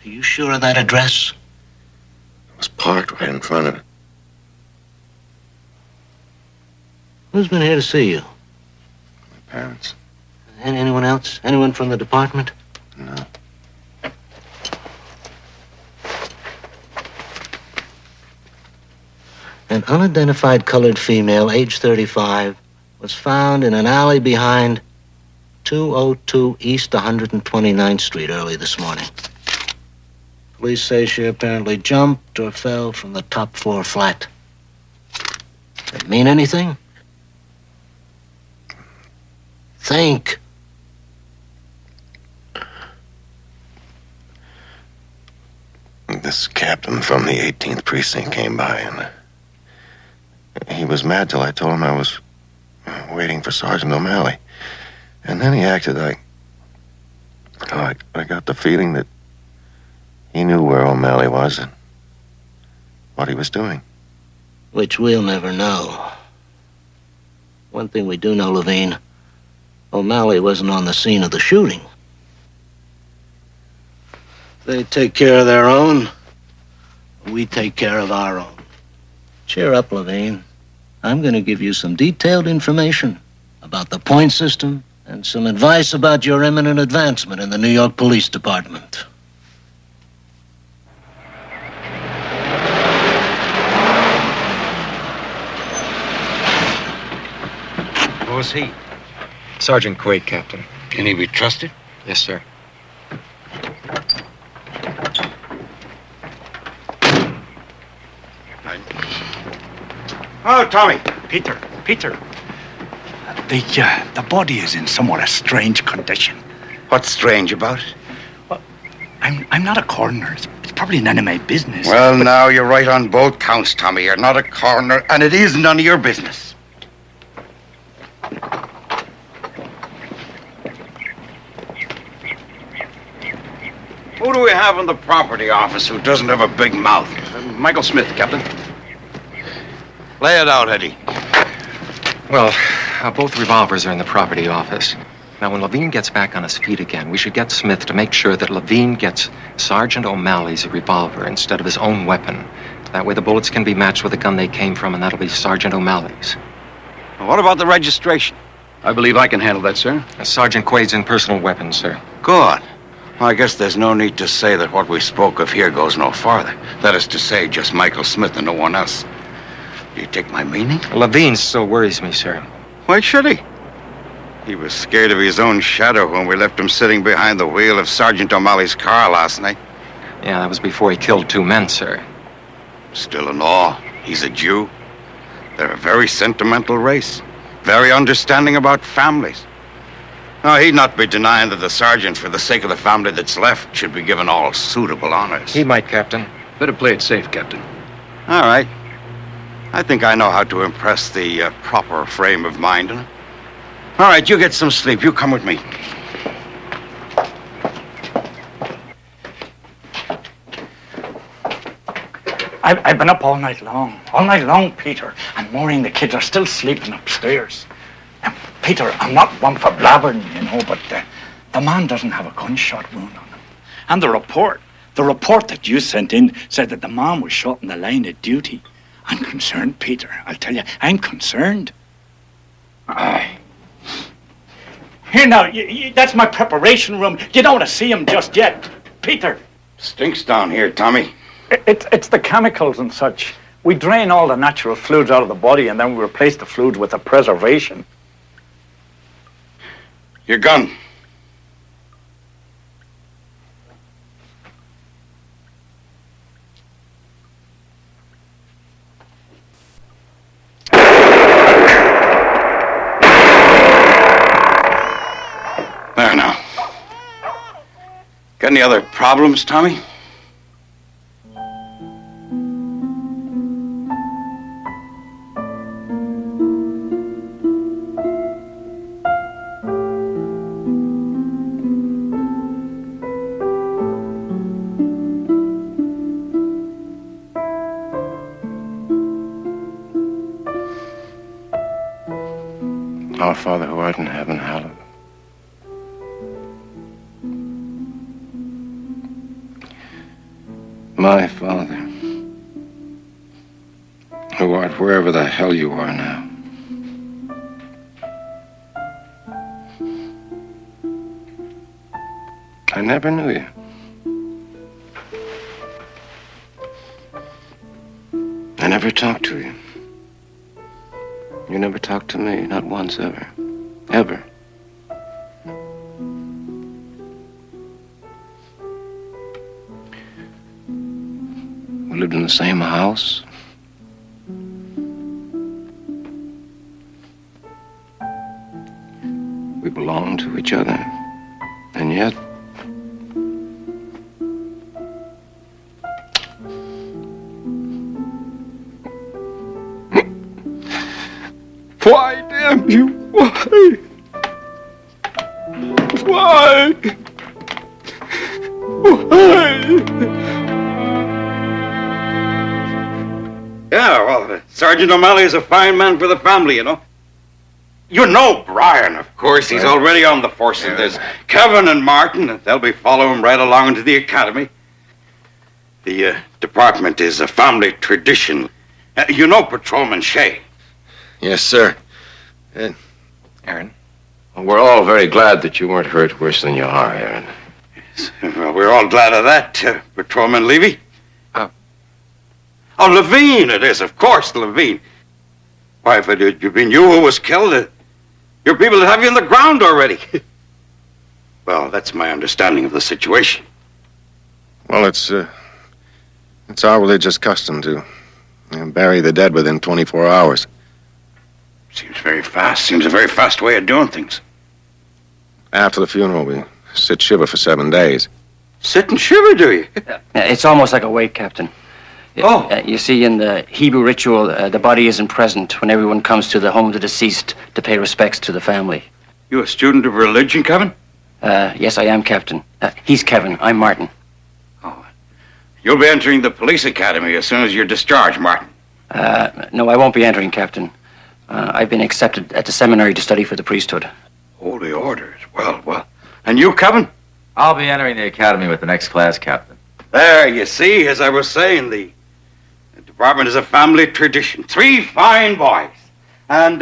Are you sure of that address? It was parked right in front of it. Who's been here to see you? My parents. And anyone else? Anyone from the department? No. An unidentified colored female, age 35, was found in an alley behind 202 East 129th Street early this morning. Police say she apparently jumped or fell from the top floor flat. Does it mean anything? Think. This captain from the 18th precinct came by, and he was mad till I told him I was waiting for Sergeant O'Malley. And then he acted like I got the feeling that he knew where O'Malley was and what he was doing. Which we'll never know. One thing we do know, Levine, O'Malley wasn't on the scene of the shooting. They take care of their own. We take care of our own. Cheer up, Levine. I'm going to give you some detailed information about the point system and some advice about your imminent advancement in the New York Police Department. Who was he? Sergeant Quaid, Captain. Can he be trusted? Yes, sir. Oh, Tommy. Peter. The body is in somewhat a strange condition. What's strange about it? Well, I'm not a coroner. It's probably none of my business. Well, now you're right on both counts, Tommy. You're not a coroner, and it is none of your business. Who do we have in the property office who doesn't have a big mouth? Michael Smith, Captain. Lay it out, Eddie. Well, both revolvers are in the property office. Now, when Levine gets back on his feet again, we should get Smith to make sure that Levine gets Sergeant O'Malley's revolver instead of his own weapon. That way the bullets can be matched with the gun they came from, and that'll be Sergeant O'Malley's. What about the registration? I believe I can handle that, sir. Sergeant Quaid's in personal weapons, sir. Good. Well, I guess there's no need to say that what we spoke of here goes no farther. That is to say, just Michael Smith and no one else. Do you take my meaning? Levine still worries me, sir. Why should he? He was scared of his own shadow when we left him sitting behind the wheel of Sergeant O'Malley's car last night. Yeah, that was before he killed 2 men, sir. Still in awe. He's a Jew. They're a very sentimental race. Very understanding about families. Now, he'd not be denying that the sergeant, for the sake of the family that's left, should be given all suitable honors. He might, Captain. Better play it safe, Captain. All right. I think I know how to impress the proper frame of mind. All right, you get some sleep. You come with me. I've been up all night long, Peter. And Maureen, the kids are still sleeping upstairs. And Peter, I'm not one for blabbering, you know, but the man doesn't have a gunshot wound on him. And the report that you sent in said that the man was shot in the line of duty. I'm concerned, Peter. I'll tell you, I'm concerned. Aye. Here now, that's my preparation room. You don't want to see him just yet. Peter. Stinks down here, Tommy. It's the chemicals and such. We drain all the natural fluids out of the body and then we replace the fluids with a preservation. Your gun. There now. Got any other problems, Tommy? Our Father who art in heaven, hallowed. My Father, who art wherever the hell you are now. I never knew you. I never talked to you. You never talked to me, not once ever. Ever. We lived in the same house. We belonged to each other. And yet, why, damn you, why? Why? Why? Yeah, well, Sergeant O'Malley is a fine man for the family, you know. You know Brian, of course. He's already on the forces. Yeah. There's Kevin and Martin, and they'll be following right along into the academy. The department is a family tradition. You know Patrolman Shea. Yes, sir. Aaron? Well, we're all very glad that you weren't hurt worse than you are, Aaron. Yes. Well, we're all glad of that, Patrolman Levy. Oh, Levine it is, of course, Levine. Why, if it had been you who was killed, your people would have you in the ground already. Well, that's my understanding of the situation. Well, it's our religious custom to bury the dead within 24 hours. Seems very fast. Seems a very fast way of doing things. After the funeral, we sit shiva for 7 days. Sit and shiver, do you? It's almost like a wake, Captain. Oh. You see, in the Hebrew ritual, the body isn't present when everyone comes to the home of the deceased to pay respects to the family. You a student of religion, Kevin? Yes, I am, Captain. He's Kevin. I'm Martin. Oh. You'll be entering the police academy as soon as you're discharged, Martin. No, I won't be entering, Captain. I've been accepted at the seminary to study for the priesthood. Holy orders. Well. And you, Kevin? I'll be entering the academy with the next class, Captain. There, you see, as I was saying, the department is a family tradition. 3 fine boys. And,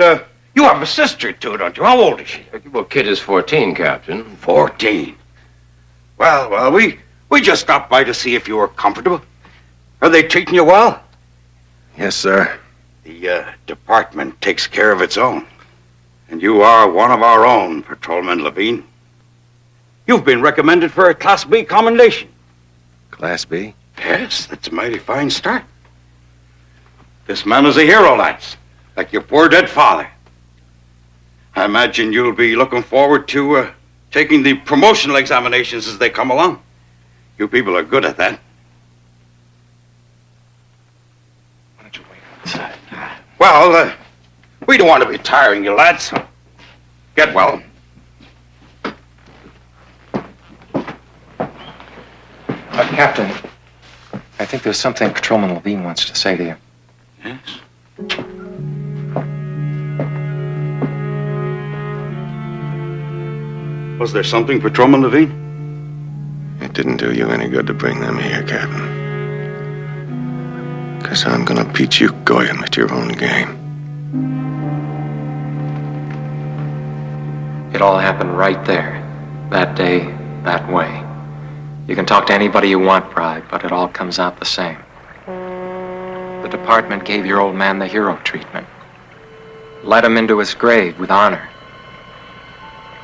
you have a sister, too, don't you? How old is she? Well, kid is 14, Captain. 14. Well, we just stopped by to see if you were comfortable. Are they treating you well? Yes, sir. The department takes care of its own. And you are one of our own, Patrolman Levine. You've been recommended for a Class B commendation. Class B? Yes, that's a mighty fine start. This man is a hero, lads, like your poor dead father. I imagine you'll be looking forward to taking the promotional examinations as they come along. You people are good at that. Why don't you wait outside? Well, we don't want to be tiring you, lads. Get well. Captain, I think there's something Patrolman Levine wants to say to you. Yes? Was there something, Patrolman Levine? It didn't do you any good to bring them here, Captain. Because I'm gonna beat you Goyim at your own game. It all happened right there. That day, that way. You can talk to anybody you want, Bride, but it all comes out the same. The department gave your old man the hero treatment. Led him into his grave with honor.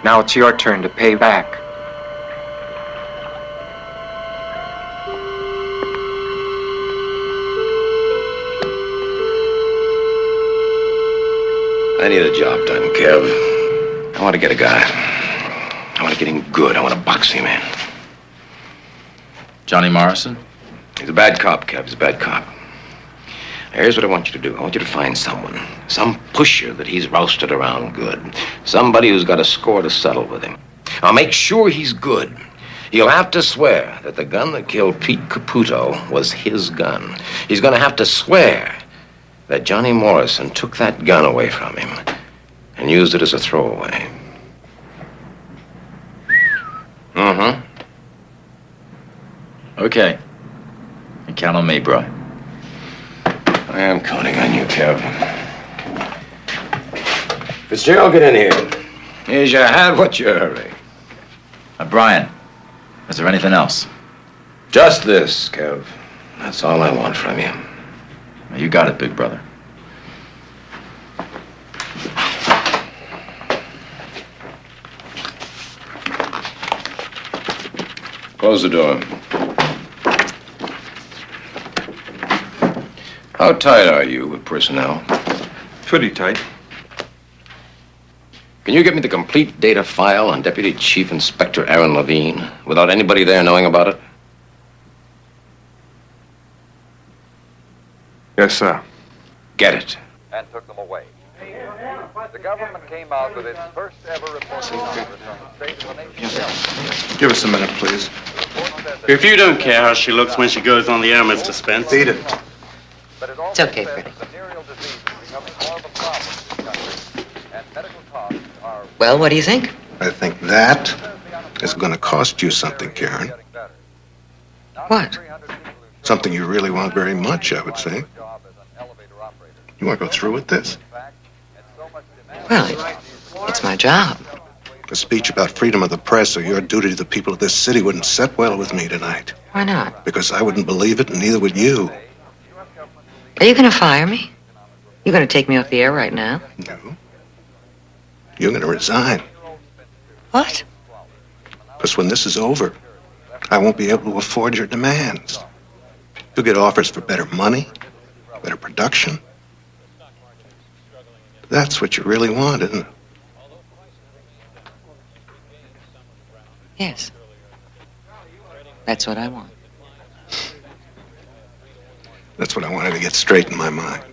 Now it's your turn to pay back. I need a job done, Kev. I want to get a guy. I want to get him good. I want to box him in. Johnny Morrison? He's a bad cop, Kev. He's a bad cop. Here's what I want you to do. I want you to find someone. Some pusher that he's rousted around good. Somebody who's got a score to settle with him. I'll make sure he's good. He'll have to swear that the gun that killed Pete Caputo was his gun. He's going to have to swear that Johnny Morrison took that gun away from him. and used it as a throwaway. Mm-hmm. Okay. You count on me, bro. I am counting on you, Kevin. Fitzgerald, get in here. Here's your hat. What's your hurry? Brian, is there anything else? Just this, Kev. That's all I want from you. You got it, big brother. Close the door. How tight are you with personnel? Pretty tight. Can you give me the complete data file on Deputy Chief Inspector Aaron Levine without anybody there knowing about it? Yes, sir. Get it. And took them away. The government came out with its first ever report on the state of the nation. Give us a minute, please. If you don't care how she looks when she goes on the air, Mr. Spence. Beat it. It's okay, Freddie. Well, what do you think? I think that is going to cost you something, Karen. What? Something you really want very much, I would say. You want to go through with this? Well, it's my job. A speech about freedom of the press or your duty to the people of this city wouldn't set well with me tonight. Why not? Because I wouldn't believe it, and neither would you. Are you going to fire me? You're going to take me off the air right now? No. You're going to resign. What? Because when this is over, I won't be able to afford your demands. You'll get offers for better money, better production. That's what you really want, isn't it? Yes. That's what I want. That's what I wanted to get straight in my mind.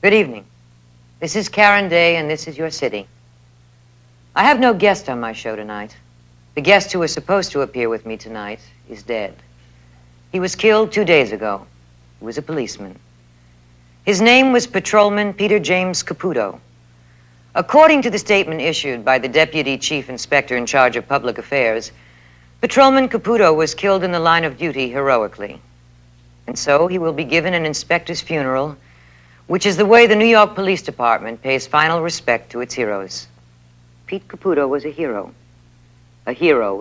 Good evening. This is Karen Day, and this is your city. I have no guest on my show tonight. The guest who was supposed to appear with me tonight is dead. He was killed 2 days ago. He was a policeman. His name was Patrolman Peter James Caputo. According to the statement issued by the Deputy Chief Inspector in charge of public affairs, Patrolman Caputo was killed in the line of duty heroically. And so he will be given an inspector's funeral, which is the way the New York Police Department pays final respect to its heroes. Pete Caputo was a hero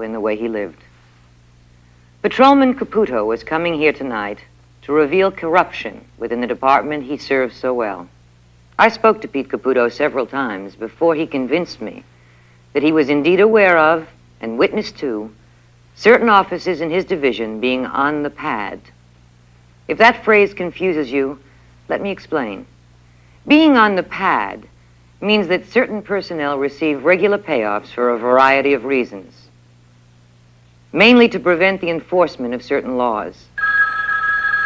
in the way he lived. Patrolman Caputo was coming here tonight to reveal corruption within the department he served so well. I spoke to Pete Caputo several times before he convinced me that he was indeed aware of and witness to certain officers in his division being on the pad. If that phrase confuses you, let me explain. Being on the pad means that certain personnel receive regular payoffs for a variety of reasons, mainly to prevent the enforcement of certain laws.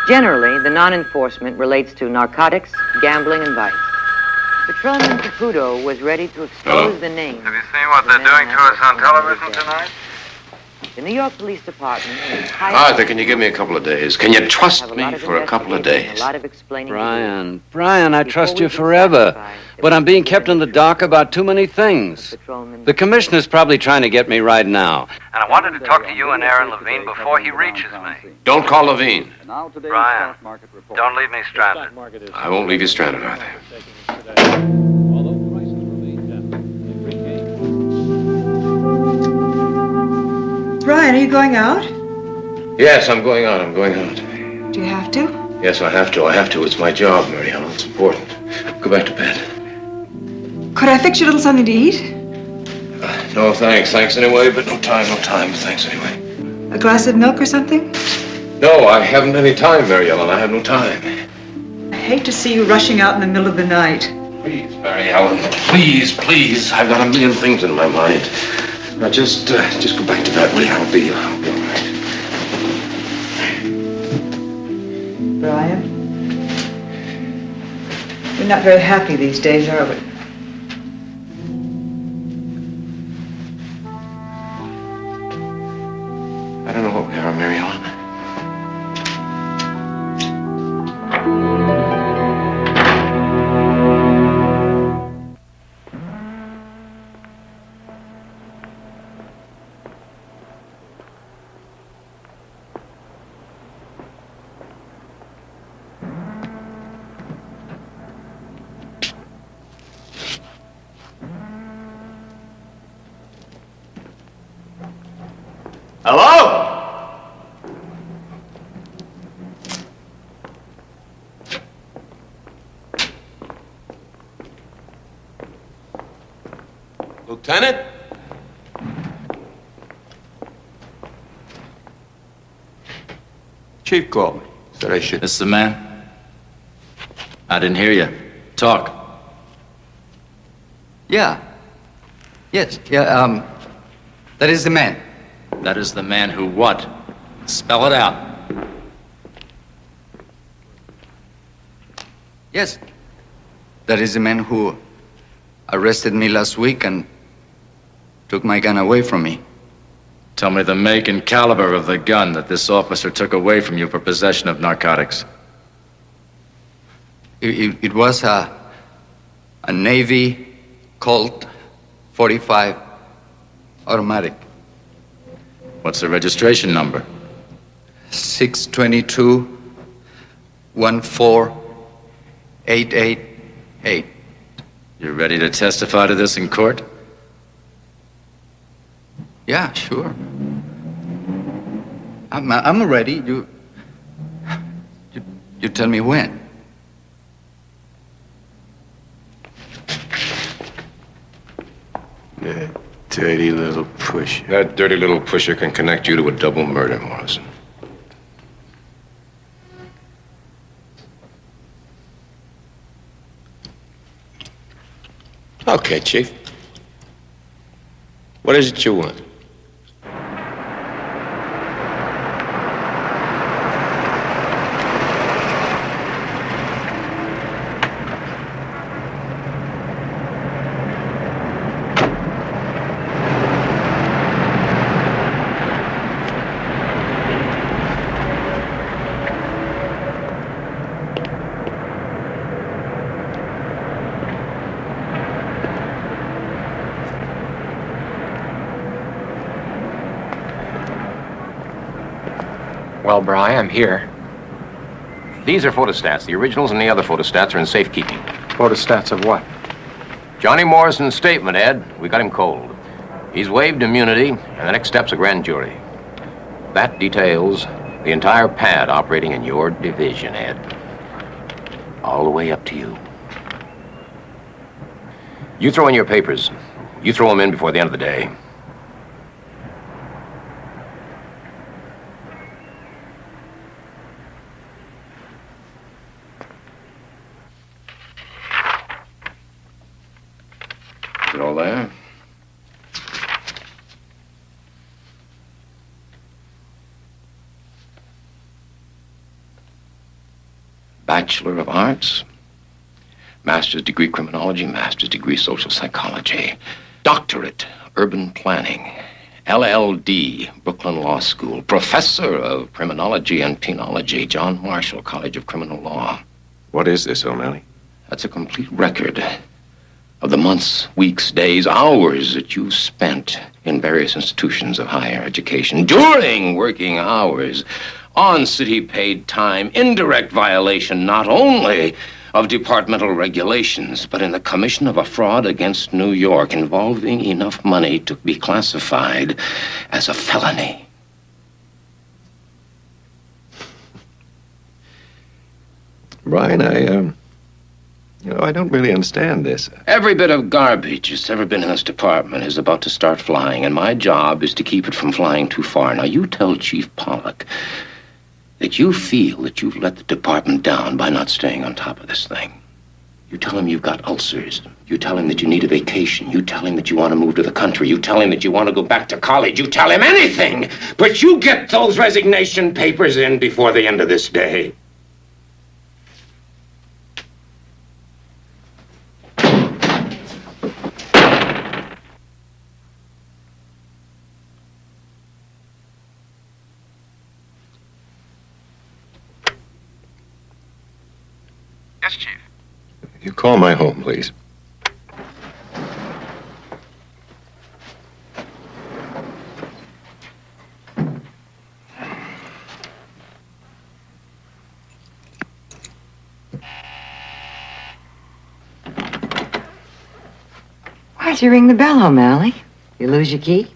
Generally, the non-enforcement relates to narcotics, gambling, and vice. Patrolman Caputo was ready to expose the names. Have you seen what they're doing to us on television tonight? The New York Police Department is Arthur, can you give me a couple of days? Can you trust me for a couple of days? Brian, I trust you forever. But I'm being kept in the dark about too many things. The commissioner's probably trying to get me right now. And I wanted to talk to you and Aaron Levine before he reaches me. Don't call Levine. Brian, don't leave me stranded. I won't leave you stranded, Arthur. Brian, are you going out? Yes, I'm going out. Do you have to? Yes, I have to. It's my job, Mary Ellen. It's important. Go back to bed. Could I fix you a little something to eat? No, thanks. Thanks anyway, but no time. Thanks anyway. A glass of milk or something? No, I haven't any time, Mary Ellen. I have no time. I hate to see you rushing out in the middle of the night. Please, Mary Ellen. Please. I've got a million things in my mind. Now, just go back to bed, will you? I'll be all right. Brian, we're not very happy these days, are we? Hello? Lieutenant? Chief called me. Said I should. This is the man? I didn't hear you. Talk. Yeah. Yes, yeah, that is the man. That is the man who what? Spell it out. Yes. That is the man who arrested me last week and took my gun away from me. Tell me the make and caliber of the gun that this officer took away from you for possession of narcotics. It was a Navy Colt 45 automatic. What's the registration number? 622 14888. You ready to testify to this in court? Yeah, sure. I'm ready. You tell me when. That dirty little pusher. That dirty little pusher can connect you to a double murder, Morrison. Okay, Chief. What is it you want? Well, Bri, I'm here. These are photostats. The originals and the other photostats are in safekeeping. Photostats of what? Johnny Morrison's statement, Ed. We got him cold. He's waived immunity, and the next step's a grand jury. That details the entire pad operating in your division, Ed. All the way up to you. You throw in your papers. You throw them in before the end of the day. Is it all there? Bachelor of Arts, Master's degree Criminology, Master's degree Social Psychology, Doctorate Urban Planning, LLD Brooklyn Law School, Professor of Criminology and Penology, John Marshall College of Criminal Law. What is this, O'Malley? That's a complete record of the months, weeks, days, hours that you've spent in various institutions of higher education during working hours, on city-paid time, indirect violation not only of departmental regulations, but in the commission of a fraud against New York involving enough money to be classified as a felony. Brian, I don't really understand this. Every bit of garbage that's ever been in this department is about to start flying, and my job is to keep it from flying too far. Now, you tell Chief Pollock that you feel that you've let the department down by not staying on top of this thing. You tell him you've got ulcers. You tell him that you need a vacation. You tell him that you want to move to the country. You tell him that you want to go back to college. You tell him anything, but you get those resignation papers in before the end of this day. Yes, Chief. You call my home, please. Why'd you ring the bell, O'Malley? You lose your key?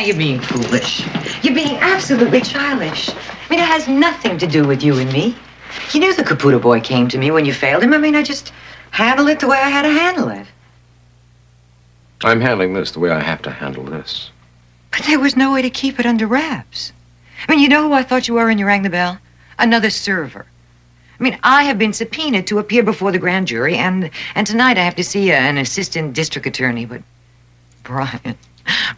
you're being foolish. You're being absolutely childish. I mean, it has nothing to do with you and me. You knew the Caputo boy came to me when you failed him. I mean, I just handled it the way I had to handle it. I'm handling this the way I have to handle this. But there was no way to keep it under wraps. I mean, you know who I thought you were when you rang the bell? Another server. I mean, I have been subpoenaed to appear before the grand jury, and tonight I have to see an assistant district attorney, but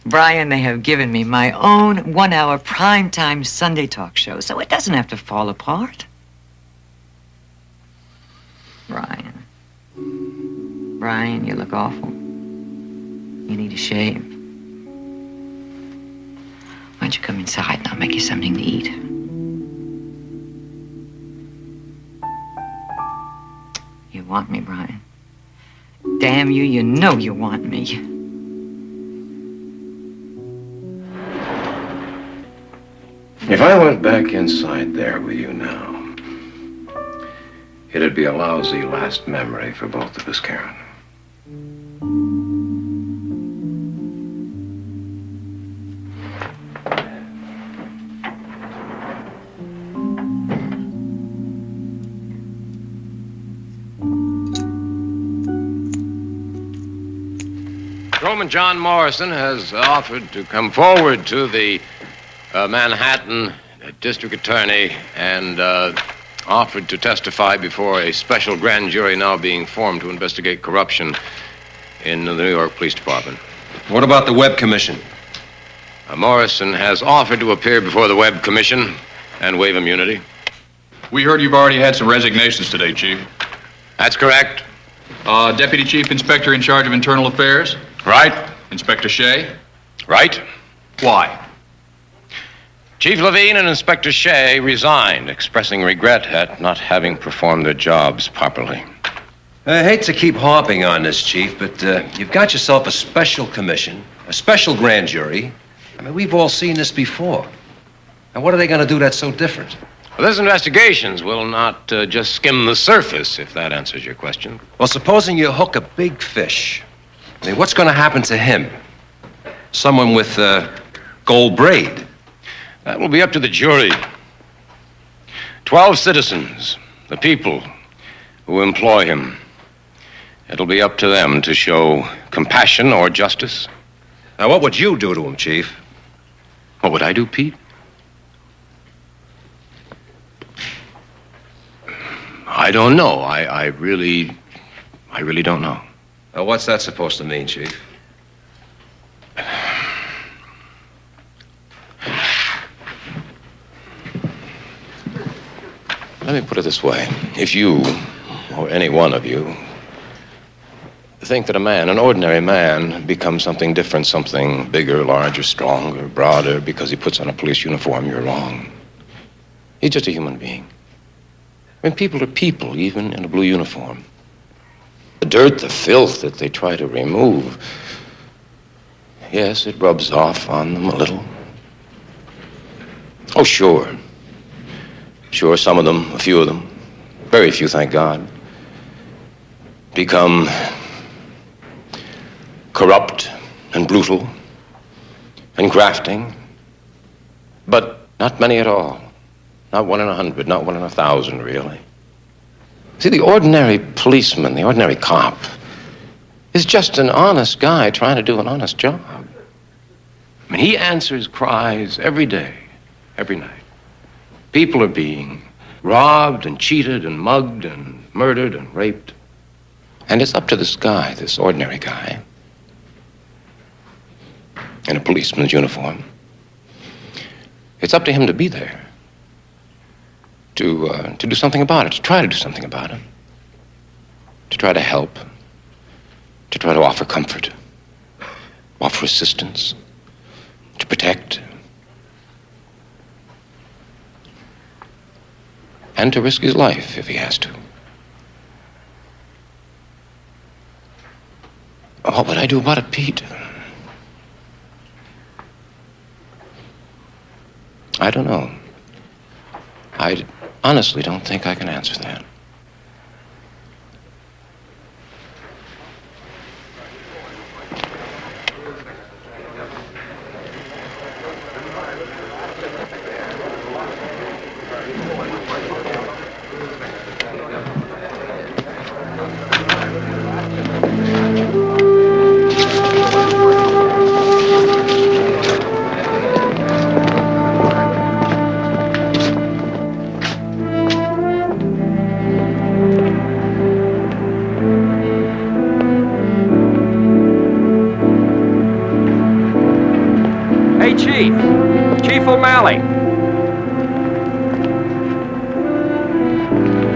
Brian, they have given me my own 1-hour primetime Sunday talk show, so it doesn't have to fall apart. Brian, you look awful. You need a shave. Why don't you come inside and I'll make you something to eat? You want me, Brian? Damn you, you know you want me. If I went back inside there with you now, it'd be a lousy last memory for both of us, Karen. Patrolman John Morrison has offered to come forward to the Manhattan District Attorney and offered to testify before a special grand jury now being formed to investigate corruption in the New York Police Department. What about the Webb Commission? Morrison has offered to appear before the Webb Commission and waive immunity. We heard you've already had some resignations today, Chief. That's correct. Deputy Chief Inspector in charge of Internal Affairs? Right. Inspector Shea? Right. Why? Chief Levine and Inspector Shea resigned, expressing regret at not having performed their jobs properly. I hate to keep harping on this, Chief, but you've got yourself a special commission, a special grand jury. I mean, we've all seen this before. And what are they going to do that's so different? Well, these investigations will not just skim the surface, if that answers your question. Well, supposing you hook a big fish. I mean, what's going to happen to him? Someone with gold braid. That will be up to the jury. 12 citizens, the people who employ him. It'll be up to them to show compassion or justice. Now, what would you do to him, Chief? What would I do, Pete? I don't know. I really don't know. Now, what's that supposed to mean, Chief? Let me put it this way. If you, or any one of you, think that a man, an ordinary man, becomes something different, something bigger, larger, stronger, broader, because he puts on a police uniform, you're wrong. He's just a human being. I mean, people are people, even in a blue uniform. The dirt, the filth that they try to remove, yes, it rubs off on them a little. Oh, sure. Sure, some of them, a few of them, very few, thank God, become corrupt and brutal and grafting, but not many at all. Not 1 in 100, not 1 in 1,000, really. See, the ordinary policeman, the ordinary cop, is just an honest guy trying to do an honest job. I mean, he answers cries every day, every night. People are being robbed and cheated and mugged and murdered and raped. And it's up to this guy, this ordinary guy, in a policeman's uniform. It's up to him to be there. To do something about it, to try to do something about it, to try to help, to try to offer comfort, offer assistance, to protect, and to risk his life if he has to. What would I do about it, Pete? I don't know. I honestly don't think I can answer that.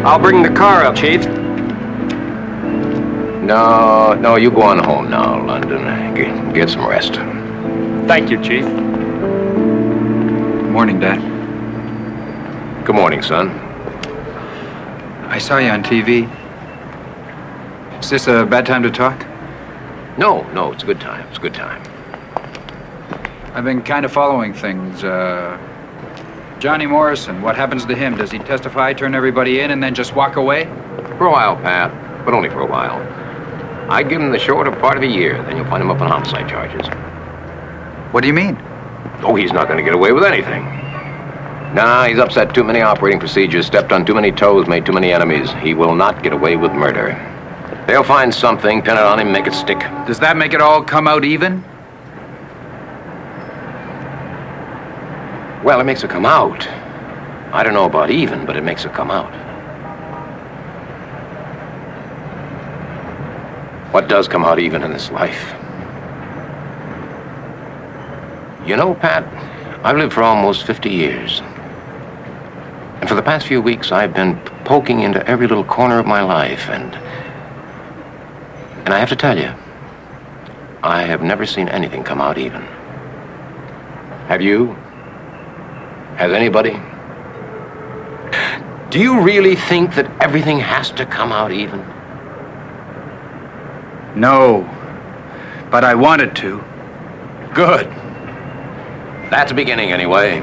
I'll bring the car up, Chief. No, you go on home now, London. Get some rest. Thank you, Chief. Good morning, Dad. Good morning, son. I saw you on TV. Is this a bad time to talk? No, it's a good time. It's a good time. I've been kind of following things. Johnny Morrison, what happens to him? Does he testify, turn everybody in, and then just walk away? For a while, Pat, but only for a while. I give him the shorter part of a year, then you'll find him up on homicide charges. What do you mean? Oh, he's not going to get away with anything. Nah, he's upset too many operating procedures, stepped on too many toes, made too many enemies. He will not get away with murder. They'll find something, pin it on him, make it stick. Does that make it all come out even? Well, it makes it come out. I don't know about even, but it makes it come out. What does come out even in this life? You know, Pat, I've lived for almost 50 years. And for the past few weeks, I've been poking into every little corner of my life, and I have to tell you, I have never seen anything come out even. Have you? Has anybody? Do you really think that everything has to come out even? No, but I wanted to. Good. That's a beginning, anyway.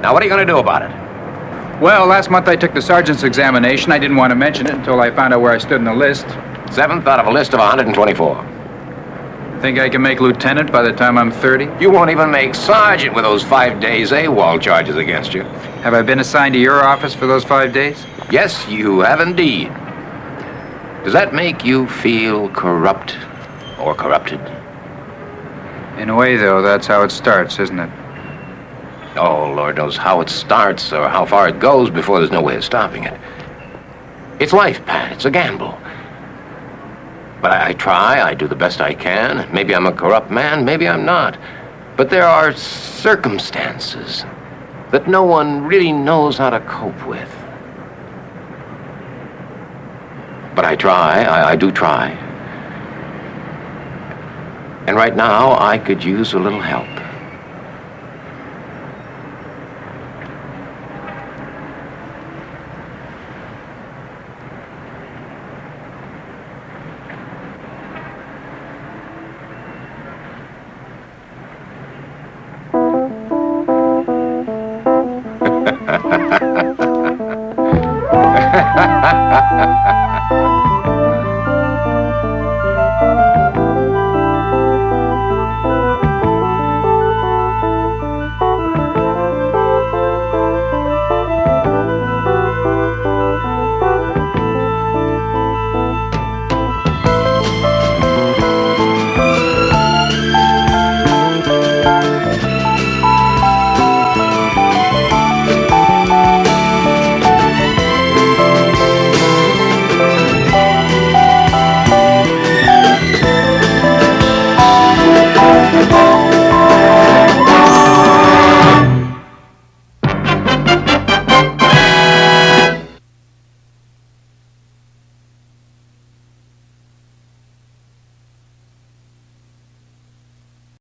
Now, what are you going to do about it? Well, last month I took the sergeant's examination. I didn't want to mention it until I found out where I stood in the list. 7th out of a list of 124. Think I can make lieutenant by the time I'm 30? You won't even make sergeant with those 5 days AWOL charges against you. Have I been assigned to your office for those 5 days? Yes, you have indeed. Does that make you feel corrupt or corrupted? In a way, though, that's how it starts, isn't it? Oh, Lord knows how it starts or how far it goes before there's no way of stopping it. It's life, Pat. It's a gamble. But I try. I do the best I can. Maybe I'm a corrupt man. Maybe I'm not. But there are circumstances that no one really knows how to cope with. But I try. I do try. And right now, I could use a little help.